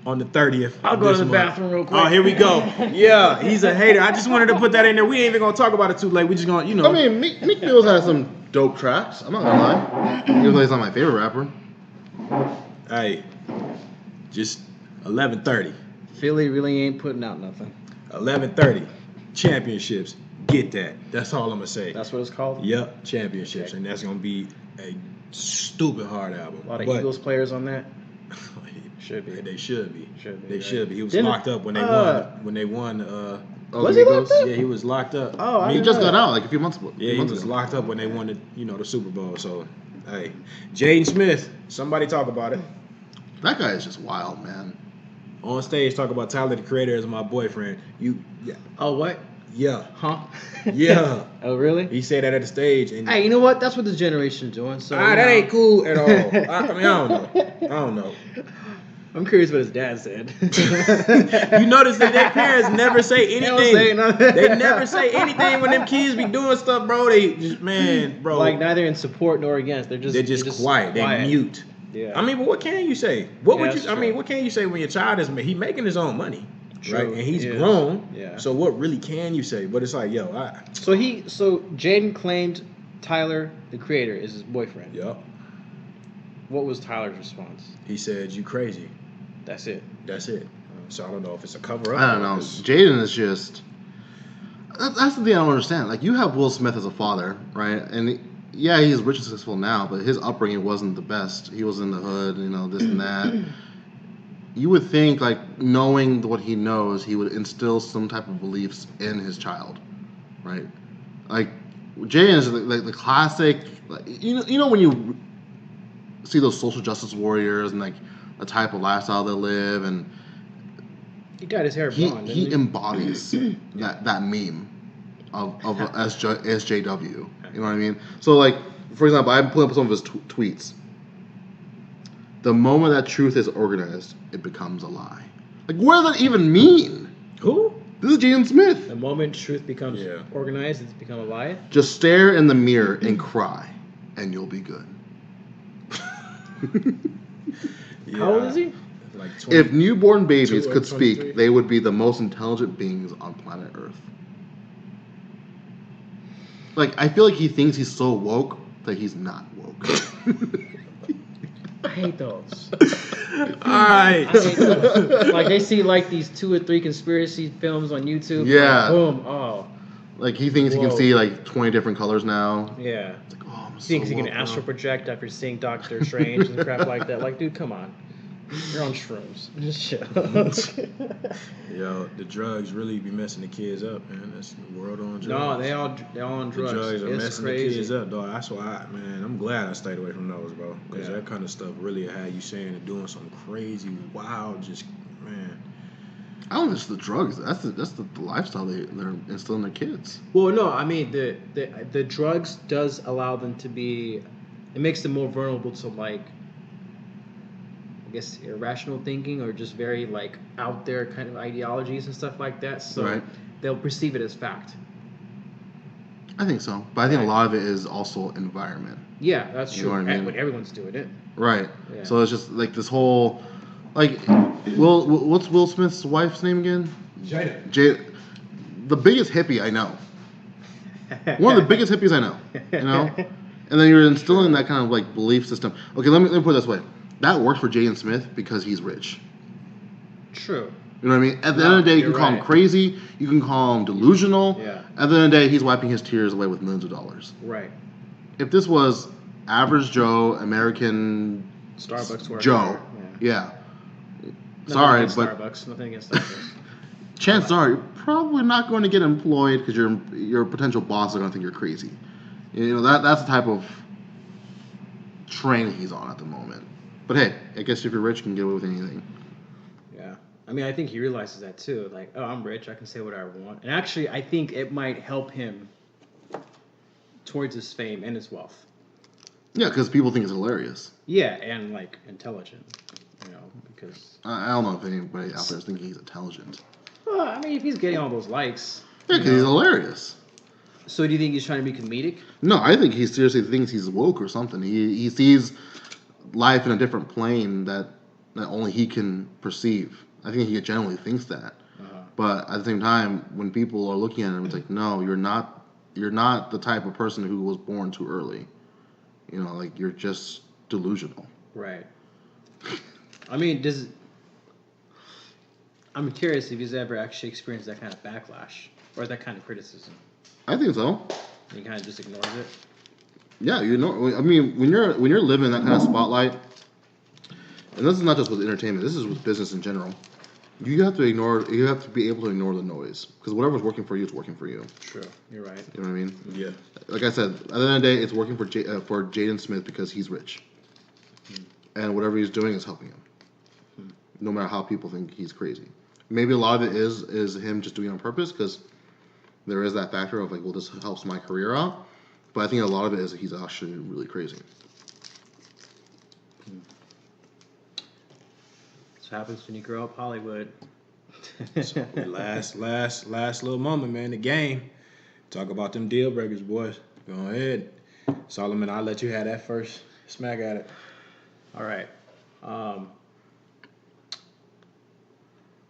on the 30th. I'll go to the month. bathroom real quick. Oh, here we go. Yeah, he's a hater. I just wanted to put that in there. We ain't even gonna talk about it too late. We just gonna, you know. I mean, Meek Mill's had some dope tracks. I'm not gonna lie. Even though he's not my favorite rapper. Hey, just 11:30. Philly really ain't putting out nothing. 11:30. Championships. Get that. That's all I'm gonna say. That's what it's called? Yep, championships, Okay. and that's gonna be a stupid hard album. A lot of But- Eagles players on that? Should be. They should be. Should be, They right. should be. He was Didn't- locked up when they won. When they won. Oh, Was the he Migos? locked up? Yeah, he was locked up. Oh, I He didn't just know got that. out like a few months ago. Yeah, he was locked up when they won the, you know, the Super Bowl. So, hey, Jaden Smith. Somebody talk about it. That guy is just wild, man. On stage, talk about Tyler the Creator as my boyfriend. Oh, what? Yeah, Huh? yeah. Oh, really? He said that at the stage, and Hey, you know what? That's what this generation's doing. So that ain't cool at all. I mean, I don't know. I'm curious what his dad said. You notice that their parents never say They anything. don't say nothing. They never say anything when them kids be doing stuff, bro. They just, man, bro. Like neither in support nor against. They're just quiet. They mute. Yeah. I mean, but what can you say? What would Yeah, you? that's I mean, true. what can you say when your child is he making his own money, True, right? And he's he is. grown. Yeah. So what really can you say? But it's like, yo, So Jaden claimed Tyler, the Creator, is his boyfriend. yup. What was Tyler's response? He said, "You crazy." That's it. That's it. So I don't know if it's a cover up. I don't know. Jaden is just. That's the thing I don't understand. Like, you have Will Smith as a father, right? And yeah, he's rich and successful now, but his upbringing wasn't the best. He was in the hood, you know, this and that. You would think, like, knowing what he knows, he would instill some type of beliefs in his child, right? Like, Jaden is like the classic. Like, you know when you see those social justice warriors and like the type of lifestyle they live, and He dyed his hair blonde. he didn't embodies that meme of a SJW. You know what I mean? So, like, for example, I'm pulling up some of his tweets. The moment that truth is organized, it becomes a lie. Like, what does that even mean? Who? This is Jaden Smith. The moment truth becomes Yeah. organized, it's become a lie. Just stare in the mirror and cry, and you'll be good. How old is he? Like 20. If newborn babies 22 or could 23. speak, they would be the most intelligent beings on planet Earth. Like, I feel like he thinks he's so woke that he's not woke. I hate those. All right. I hate those. Like they see like these 2 or 3 conspiracy films on YouTube. Yeah. Boom. Oh. Like, he thinks he can Whoa. see like 20 different colors now. Yeah. It's like, oh, I'm so Thinks he can woke now. astral project after seeing Doctor Strange and crap like that. Like, dude, come on. You're on shrooms. Just chill. Yo, the drugs really be messing the kids up, man. That's the world on drugs. No, they all on The drugs. drugs are It's messing crazy. the kids up, dog. That's why, man, I'm glad I stayed away from those, bro. Because Yeah. that kind of stuff really had you saying and doing some crazy, wild, just, man. I don't think it's the drugs. That's the lifestyle they're instilling in their kids. Well, no, I mean the drugs does allow them to be. It makes them more vulnerable to like, I guess, irrational thinking or just very like out there kind of ideologies and stuff like that. So Right. they'll perceive it as fact. I think so. But I think Right. a lot of it is also environment. Yeah, that's You true. know what I mean? When everyone's doing it. Right. Yeah. So it's just like this whole, like, what's Will Smith's wife's name again? Jada. The biggest hippie I know. One of the biggest hippies I know. You know? And then you're instilling that kind of like belief system. Okay, let me put it this way. That works for Jaden Smith because he's rich. True. You know what I mean? At the end of the day, you can you're call him right. crazy. You can call him delusional. Yeah. At the end of the day, he's wiping his tears away with millions of dollars. Right. If this was average Joe, American Starbucks worker. Joe, Yeah. yeah. Nothing Sorry, against but Starbucks. Nothing against Starbucks. chances are you're probably not going to get employed because your potential boss are going to think you're crazy. You know that's the type of train he's on at the moment. But hey, I guess if you're rich, you can get away with anything. Yeah. I mean, I think he realizes that too. Like, oh, I'm rich. I can say whatever I want. And actually, I think it might help him towards his fame and his wealth. Yeah, because people think it's hilarious. Yeah, and like intelligent, because. I don't know if anybody out there is thinking he's intelligent. Well, I mean, if he's getting all those likes. Yeah, because he's hilarious. So do you think he's trying to be comedic? No, I think he seriously thinks he's woke or something. He sees life in a different plane that only he can perceive. I think he generally thinks that. But at the same time, when people are looking at him, it's like, no, you're not the type of person who was born too early. Like you're just delusional. Right. I mean, I'm curious if he's ever actually experienced that kind of backlash or that kind of criticism. I think so. He kind of just ignores it. Yeah, I mean, when you're living in that kind of spotlight, and this is not just with entertainment, this is with business in general. You have to be able to ignore the noise because whatever's working for you is working for you. True, you're right. You know what I mean? Yeah. Like I said, at the end of the day, it's working for Jaden Smith because he's rich, and whatever he's doing is helping him. No matter how people think he's crazy. Maybe a lot of it is him just doing it on purpose because there is that factor of like, well, this helps my career out. But I think a lot of it is that he's actually really crazy. That's what happens when you grow up Hollywood. So last little moment, man. The game. Talk about them deal breakers, boys. Go ahead, Solomon. I'll let you have that first smack at it. All right.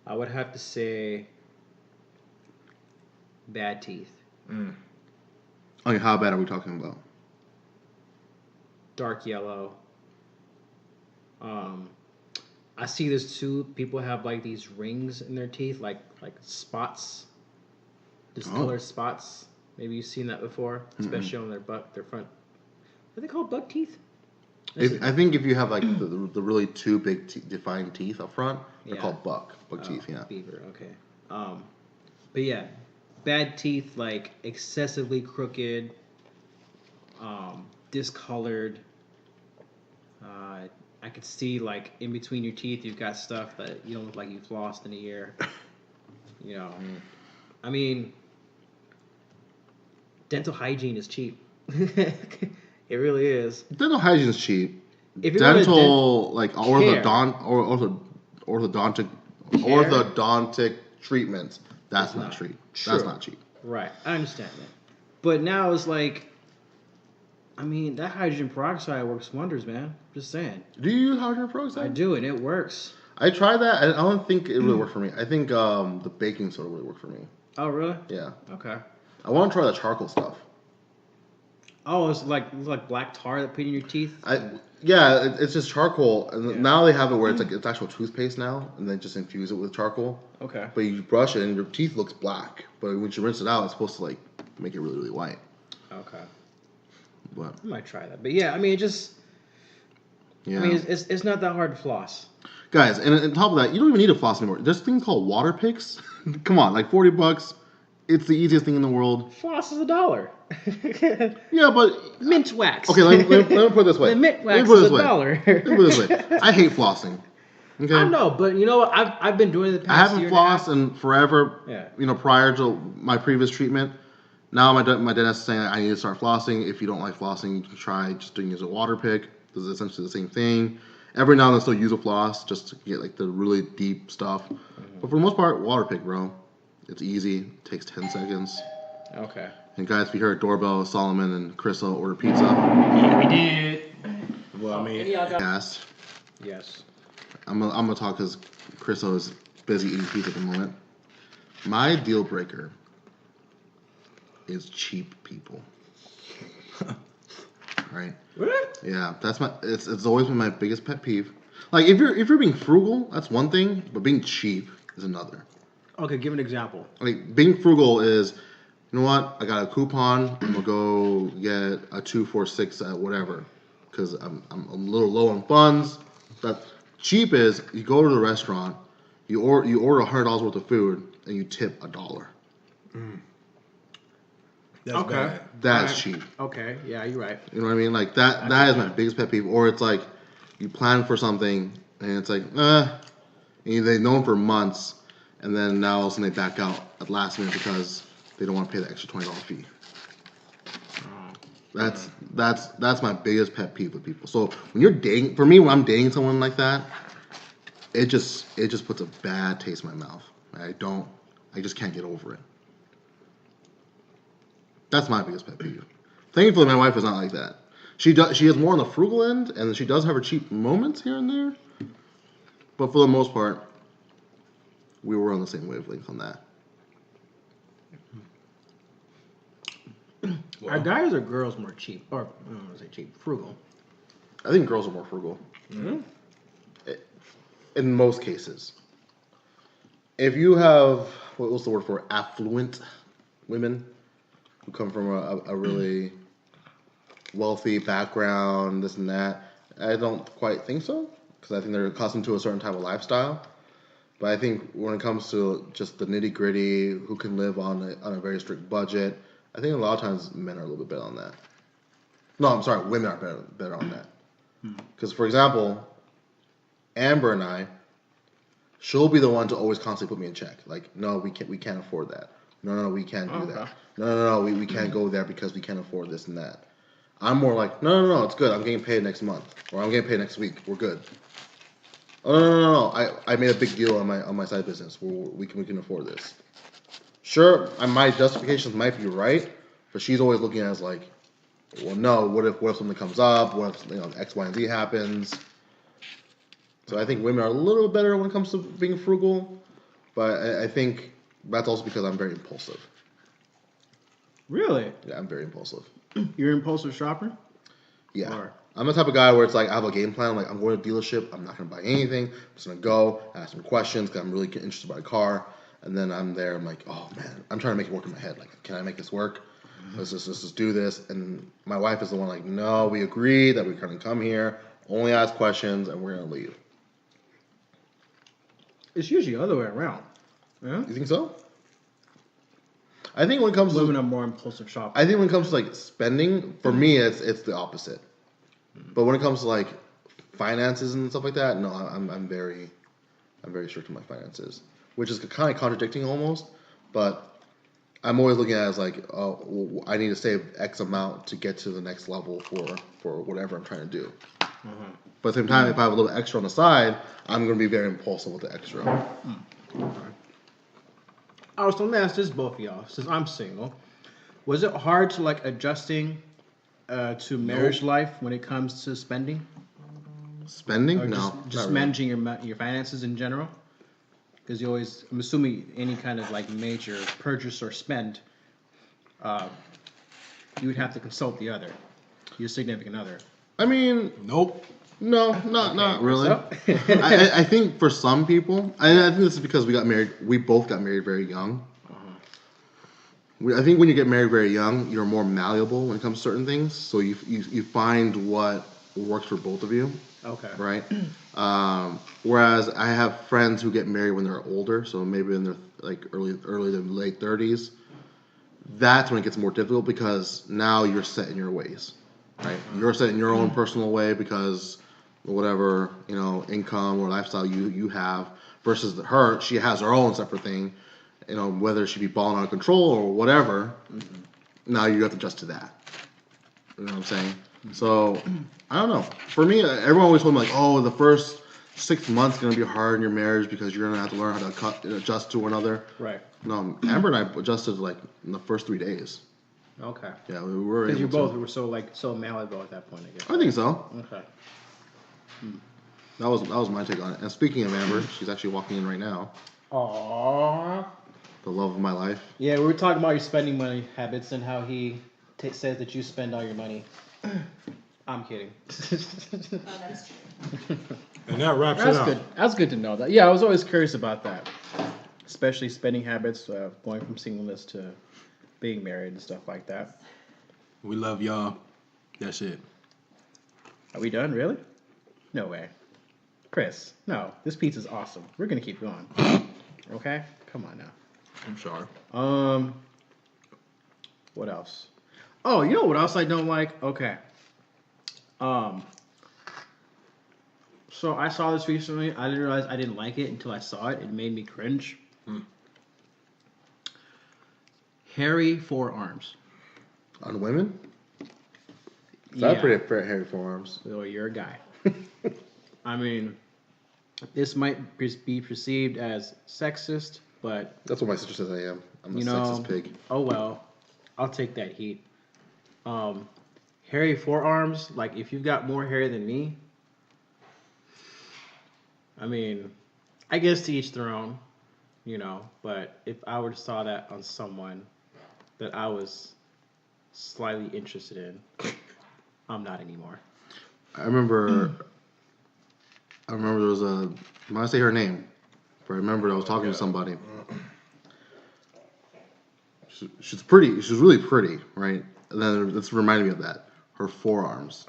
I would have to say bad teeth. Okay, how bad are we talking about? Dark yellow. I see this too. People have like these rings in their teeth, like spots, discolored spots. Maybe you've seen that before, especially on their front. Are they called buck teeth? I think if you have like the really two big defined teeth up front, they're called buck teeth. Yeah. Beaver. Okay. But yeah, bad teeth, like excessively crooked, discolored. I could see like in between your teeth, you've got stuff that you don't look like you've lost in a year. I mean, dental hygiene is cheap. It really is. Dental hygiene is cheap. If you Dental orthodontic treatments, that's not cheap. That's not cheap. Right, I understand that. But now it's like, I mean, that hydrogen peroxide works wonders, man. Just saying. Do you use hydrogen peroxide? I do, and it works. I tried that. I don't think it really worked for me. I think the baking soda really worked for me. Oh, really? Yeah. Okay. I want to try the charcoal stuff. Oh, it's like black tar that put in your teeth. It's just charcoal, and now they have it where it's actual toothpaste now, and then just infuse it with charcoal. Okay. But you brush it, and your teeth looks black. But when you rinse it out, it's supposed to like make it really, really white. Okay. But I might try that. But yeah, I mean, it just. Yeah. I mean, it's not that hard to floss. Guys, and on top of that, you don't even need to floss anymore. There's things called water picks. Come on, like $40. It's the easiest thing in the world. Floss is $1. Yeah, but mint wax. Okay, let me put it this way. The mint wax is $1. Let me put it this way. I hate flossing. Okay. I know, but you know what? I've been doing it the past year. I haven't flossed in forever. Yeah. Prior to my previous treatment. Now my dentist is saying I need to start flossing. If you don't like flossing, you can try just doing it as a water pick. This is essentially the same thing. Every now and then, still use a floss just to get like the really deep stuff. Mm-hmm. But for the most part, water pick, bro. It's easy. It takes 10 seconds. Okay. And guys, if you heard doorbell, Solomon and Crystal order pizza. Yeah, we did. Well, I mean, Yes. I'm gonna talk because Crystal is busy eating pizza at the moment. My deal breaker is cheap people. Right? What? Yeah, it's always been my biggest pet peeve. Like if you're being frugal, that's one thing, but being cheap is another. Okay, give an example. Like being frugal is, you know what? I got a coupon. I'm gonna go get a 2 for $6 at whatever, because I'm a little low on funds. But cheap is you go to the restaurant, you order $100 worth of food, and you tip $1. That's bad. That's cheap. Okay, yeah, you're right. You know what I mean? Like that is my biggest pet peeve. Or it's like you plan for something and it's like, and they've known for months, and then now all of a sudden they back out at last minute because they don't want to pay the extra $20 fee. That's my biggest pet peeve with people. So when you're dating, for me, when I'm dating someone like that, it just puts a bad taste in my mouth. I just can't get over it. That's my biggest pet peeve. Thankfully, my wife is not like that. She is more on the frugal end, and she does have her cheap moments here and there. But for the most part, we were on the same wavelength on that. Well, are guys or girls more cheap? Or I don't want to say cheap, frugal. I think girls are more frugal. Mm-hmm. In most cases. If you have, what's the word for affluent women who come from a really wealthy background, this and that, I don't quite think so. Because I think they're accustomed to a certain type of lifestyle. But I think when it comes to just the nitty gritty, who can live on a very strict budget, I think a lot of times men are a little bit better on that. No, I'm sorry, women are better on that. Because, for example, Amber and I, she'll be the one to always constantly put me in check. Like, no, we can't afford that. No, we can't do that. No, we can't go there because we can't afford this and that. I'm more like, no, it's good. I'm getting paid next month, or I'm getting paid next week. We're good. Oh no. I made a big deal on my side business. We can afford this. Sure, my justifications might be right, but she's always looking at it as like, well, no. What if something comes up? What if X, Y, and Z happens? So I think women are a little better when it comes to being frugal, but I think that's also because I'm very impulsive. Really? Yeah, I'm very impulsive. You're an impulsive shopper? Yeah. Or? I'm the type of guy where it's like I have a game plan. I'm like, I'm going to a dealership. I'm not going to buy anything. I'm just going to go, ask some questions because I'm really interested by a car. And then I'm there. I'm like, oh man, I'm trying to make it work in my head. Like, can I make this work? Let's just do this. And my wife is the one like, no, we agreed that we're going to come here, only ask questions, and we're going to leave. It's usually the other way around. Yeah? You think so? I think when it comes women to are more impulsive shoppers. I think when it comes to like spending, for me, it's the opposite. But when it comes to like finances and stuff like that, no, I'm very strict on my finances, which is kind of contradicting almost. But I'm always looking at it as like, oh, I need to save X amount to get to the next level for whatever I'm trying to do. Mm-hmm. But at the same time, if I have a little extra on the side, I'm going to be very impulsive with the extra. Okay. I was going to ask this both of y'all, since I'm single. Was it hard to like adjusting to marriage life when it comes to spending? Spending? Or No. just managing your finances in general? Because you always, I'm assuming any kind of like major purchase or spend, you would have to consult your significant other. I mean, Nope. no, not really. So? I think for some people, I think this is because we both got married very young. I think when you get married very young, you're more malleable when it comes to certain things. So you find what works for both of you. Okay. Right. Whereas I have friends who get married when they're older, so maybe in their like early to late 30s. That's when it gets more difficult because now you're set in your ways. Right. You're set in your own personal way because whatever income or lifestyle you have versus her, she has her own separate thing. Whether she be balling out of control or whatever, now you have to adjust to that. You know what I'm saying? So, I don't know. For me, everyone always told me, like, oh, the first 6 months is going to be hard in your marriage because you're going to have to learn how to adjust to one another. Right. No, Amber and I adjusted, like, in the first 3 days. Okay. Yeah, we were Because able you were so malleable at that point, I guess. I think so. Okay. That was my take on it. And speaking of Amber, she's actually walking in right now. Aww. The love of my life. Yeah, we were talking about your spending money habits and how he says that you spend all your money. I'm kidding. Oh, that's true. And that wraps That's it up. good. That's good to know that. Yeah, I was always curious about that, especially spending habits, going from singleness to being married and stuff like that. We love y'all. That's it. Are we done? Really? No way. Chris, no. This pizza's awesome. We're gonna keep going. Okay? Come on now. I'm sorry. What else? Oh, you know what else I don't like? Okay. So I saw this recently. I didn't realize I didn't like it until I saw it. It made me cringe. Hairy forearms. On women? So I'm pretty fair hairy forearms. So you're a guy. I mean, this might be perceived as sexist, but That's what my sister says I am. I'm a sexist pig. oh well, I'll take that heat. Hairy forearms, like if you've got more hair than me, I mean, I guess to each their own, but if I were to saw that on someone that I was slightly interested in, I'm not anymore. I remember there was I'm not say her name, but I remember I was talking to somebody. She's pretty. She's really pretty, right? And then this reminded me of that. Her forearms,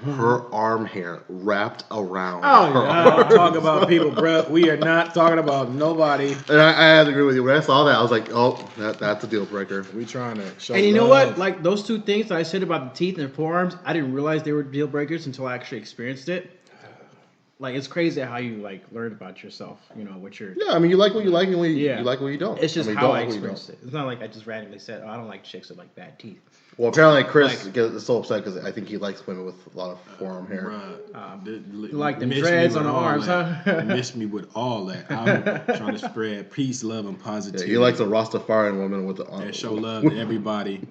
her arm hair wrapped around. Oh, yeah. Talk about people, bro. We are not talking about nobody. And I had to agree with you. When I saw that, I was like, oh, that's a deal breaker. We trying to show And you know love. what? Like those two things that I said about the teeth and forearms, I didn't realize they were deal breakers until I actually experienced it. Like it's crazy how you like learn about yourself, what you're. Yeah, I mean, you like what you like and you Yeah. like what you don't. It's just I mean, how don't I like what you experienced don't. it. It's not like I just randomly said, "Oh, I don't like chicks with like bad teeth." Well, apparently Chris gets so upset because I think he likes women with a lot of forearm hair. You like them dreads on the arms, huh? Miss me with all that. I'm trying to spread peace, love, and Yeah, positivity. he likes a Rastafarian woman with the arm. And show love to everybody.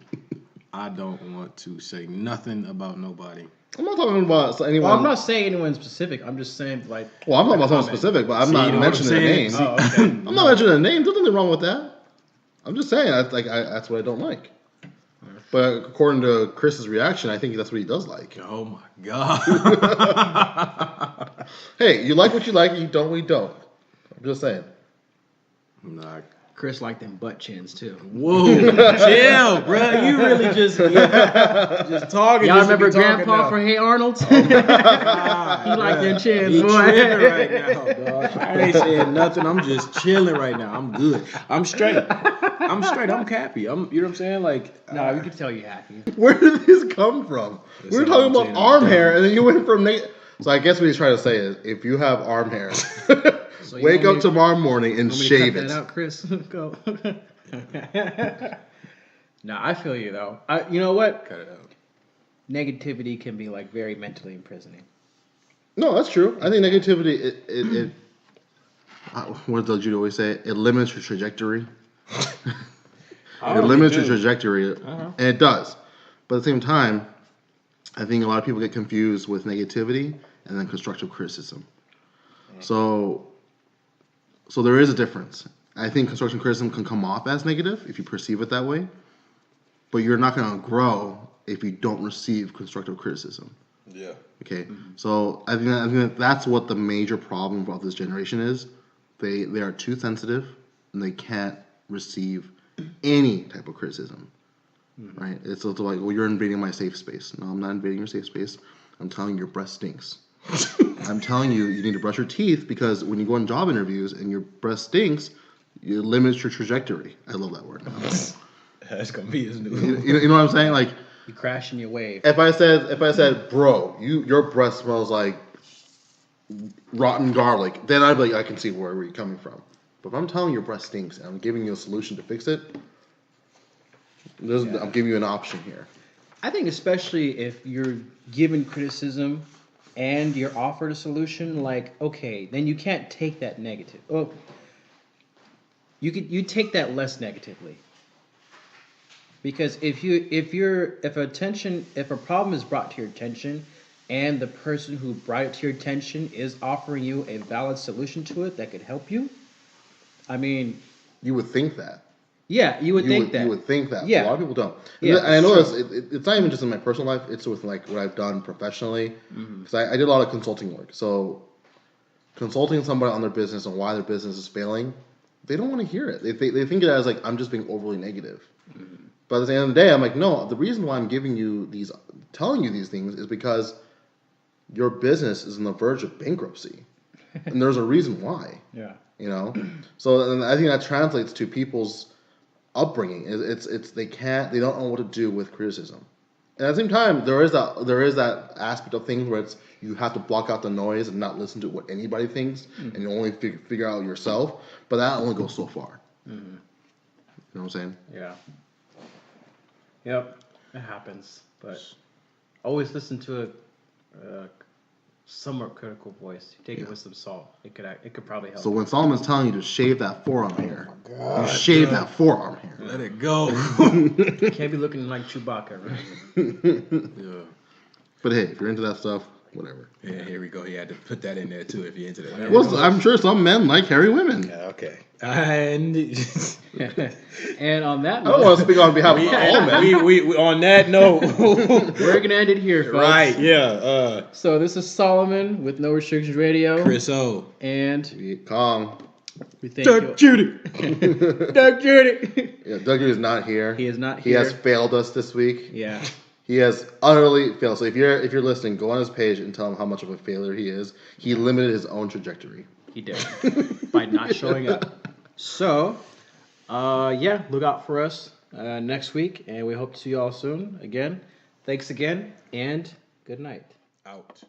I don't want to say nothing about nobody. I'm not talking about anyone. Well, I'm not saying anyone specific. I'm just saying like. Well, I'm not about someone comment. specific, but I'm See, not you know what I'm mentioning a saying? name. Oh, okay. I'm not mentioning a name. There's nothing wrong with that. I'm just saying that's what I don't like. But according to Chris's reaction, I think that's what he does like. Oh my God. Hey, you like what you like, you don't what you don't. I'm just saying. Nah. Chris liked them butt chins too. Whoa, chill, bro. You really just talking. Y'all just to be remember talking Grandpa now. from Hey Arnold? God, He like them chins, He boy. tripping right now, dog. I ain't saying nothing. I'm just chilling right now. I'm good. I'm straight. I'm happy. You know what I'm saying? Like, No, you can tell you're happy. Where did this come from? We were what talking I'm about saying, arm I'm hair, done. and then you went from So I guess what he's trying to say is, if you have arm hair, So you wake want me up to- tomorrow morning and Want me to shave cut it. that out, Chris? Go. No, I feel you though. You know what? cut it out. Negativity can be like very mentally imprisoning. No, that's true. I think negativity, it what does Jude always say? It limits your trajectory. It limits your trajectory, and it does. But at the same time, I think a lot of people get confused with negativity and then constructive criticism. So there is a difference. I think constructive criticism can come off as negative if you perceive it that way, but you're not going to grow if you don't receive constructive criticism. Yeah. Okay, so I think that's what the major problem about this generation is. They are too sensitive and they can't receive any type of criticism. Right? It's like, well, you're invading my safe space. No, I'm not invading your safe space. I'm telling you your breath stinks. I'm telling you need to brush your teeth because when you go on job interviews and your breath stinks, it limits your trajectory. I love that word. That's gonna be his new. You know what I'm saying? Like, You crashing your wave. if I said, bro, your breath smells like rotten garlic, then I'd be like, I can see where you're coming from. But if I'm telling you your breath stinks and I'm giving you a solution to fix it, I'm giving you an option here. I think especially if you're given criticism and you're offered a solution, like, okay, then you can't take that negative. Oh, you take that less negatively. Because if a problem is brought to your attention and the person who brought it to your attention is offering you a valid solution to it that could help you, I mean, You would think that. yeah, you would think that. You would think that. Yeah. A lot of people don't. Yeah, And I it's notice it's not even just in my personal life. It's with like what I've done professionally. Because I did a lot of consulting work. So consulting somebody on their business and why their business is failing, they don't want to hear it. They think it as like I'm just being overly negative. But at the end of the day, I'm like, no. The reason why I'm telling you these things is because your business is on the verge of bankruptcy, and there's a reason why. Yeah. You know, so and I think that translates to people's upbringing. They don't know what to do with criticism. And at the same time, there is that aspect of things where you have to block out the noise and not listen to what anybody thinks, and you only figure out yourself. But that only goes so far. You know what I'm saying? Yeah. Yep. It happens. But always listen to a somewhat critical voice. Take it with some salt. It could probably help. So when Solomon's telling you to shave that forearm hair, you shave that forearm hair. Let it go. Can't be looking like Chewbacca, right? Yeah. But hey, if you're into that stuff, whatever. Yeah, here we go. He had to put that in there too if you're into that. Well, I'm sure some men like hairy women. Yeah, okay. And And on that I don't want note, to speak on behalf of all men. we on that note, we're gonna end it here, folks. right? Yeah. So this is Solomon with No Restrictions Radio, Chris O. and Kong. we thank you. Judy. Doug Judy. Yeah, Doug is not here. He is not He here. has failed us this week. Yeah. He has utterly failed. So if you're listening, go on his page and tell him how much of a failure he is. He limited his own trajectory. He did by not showing up. So, yeah, look out for us next week, and we hope to see you all soon. Again, thanks again, and good night. Out.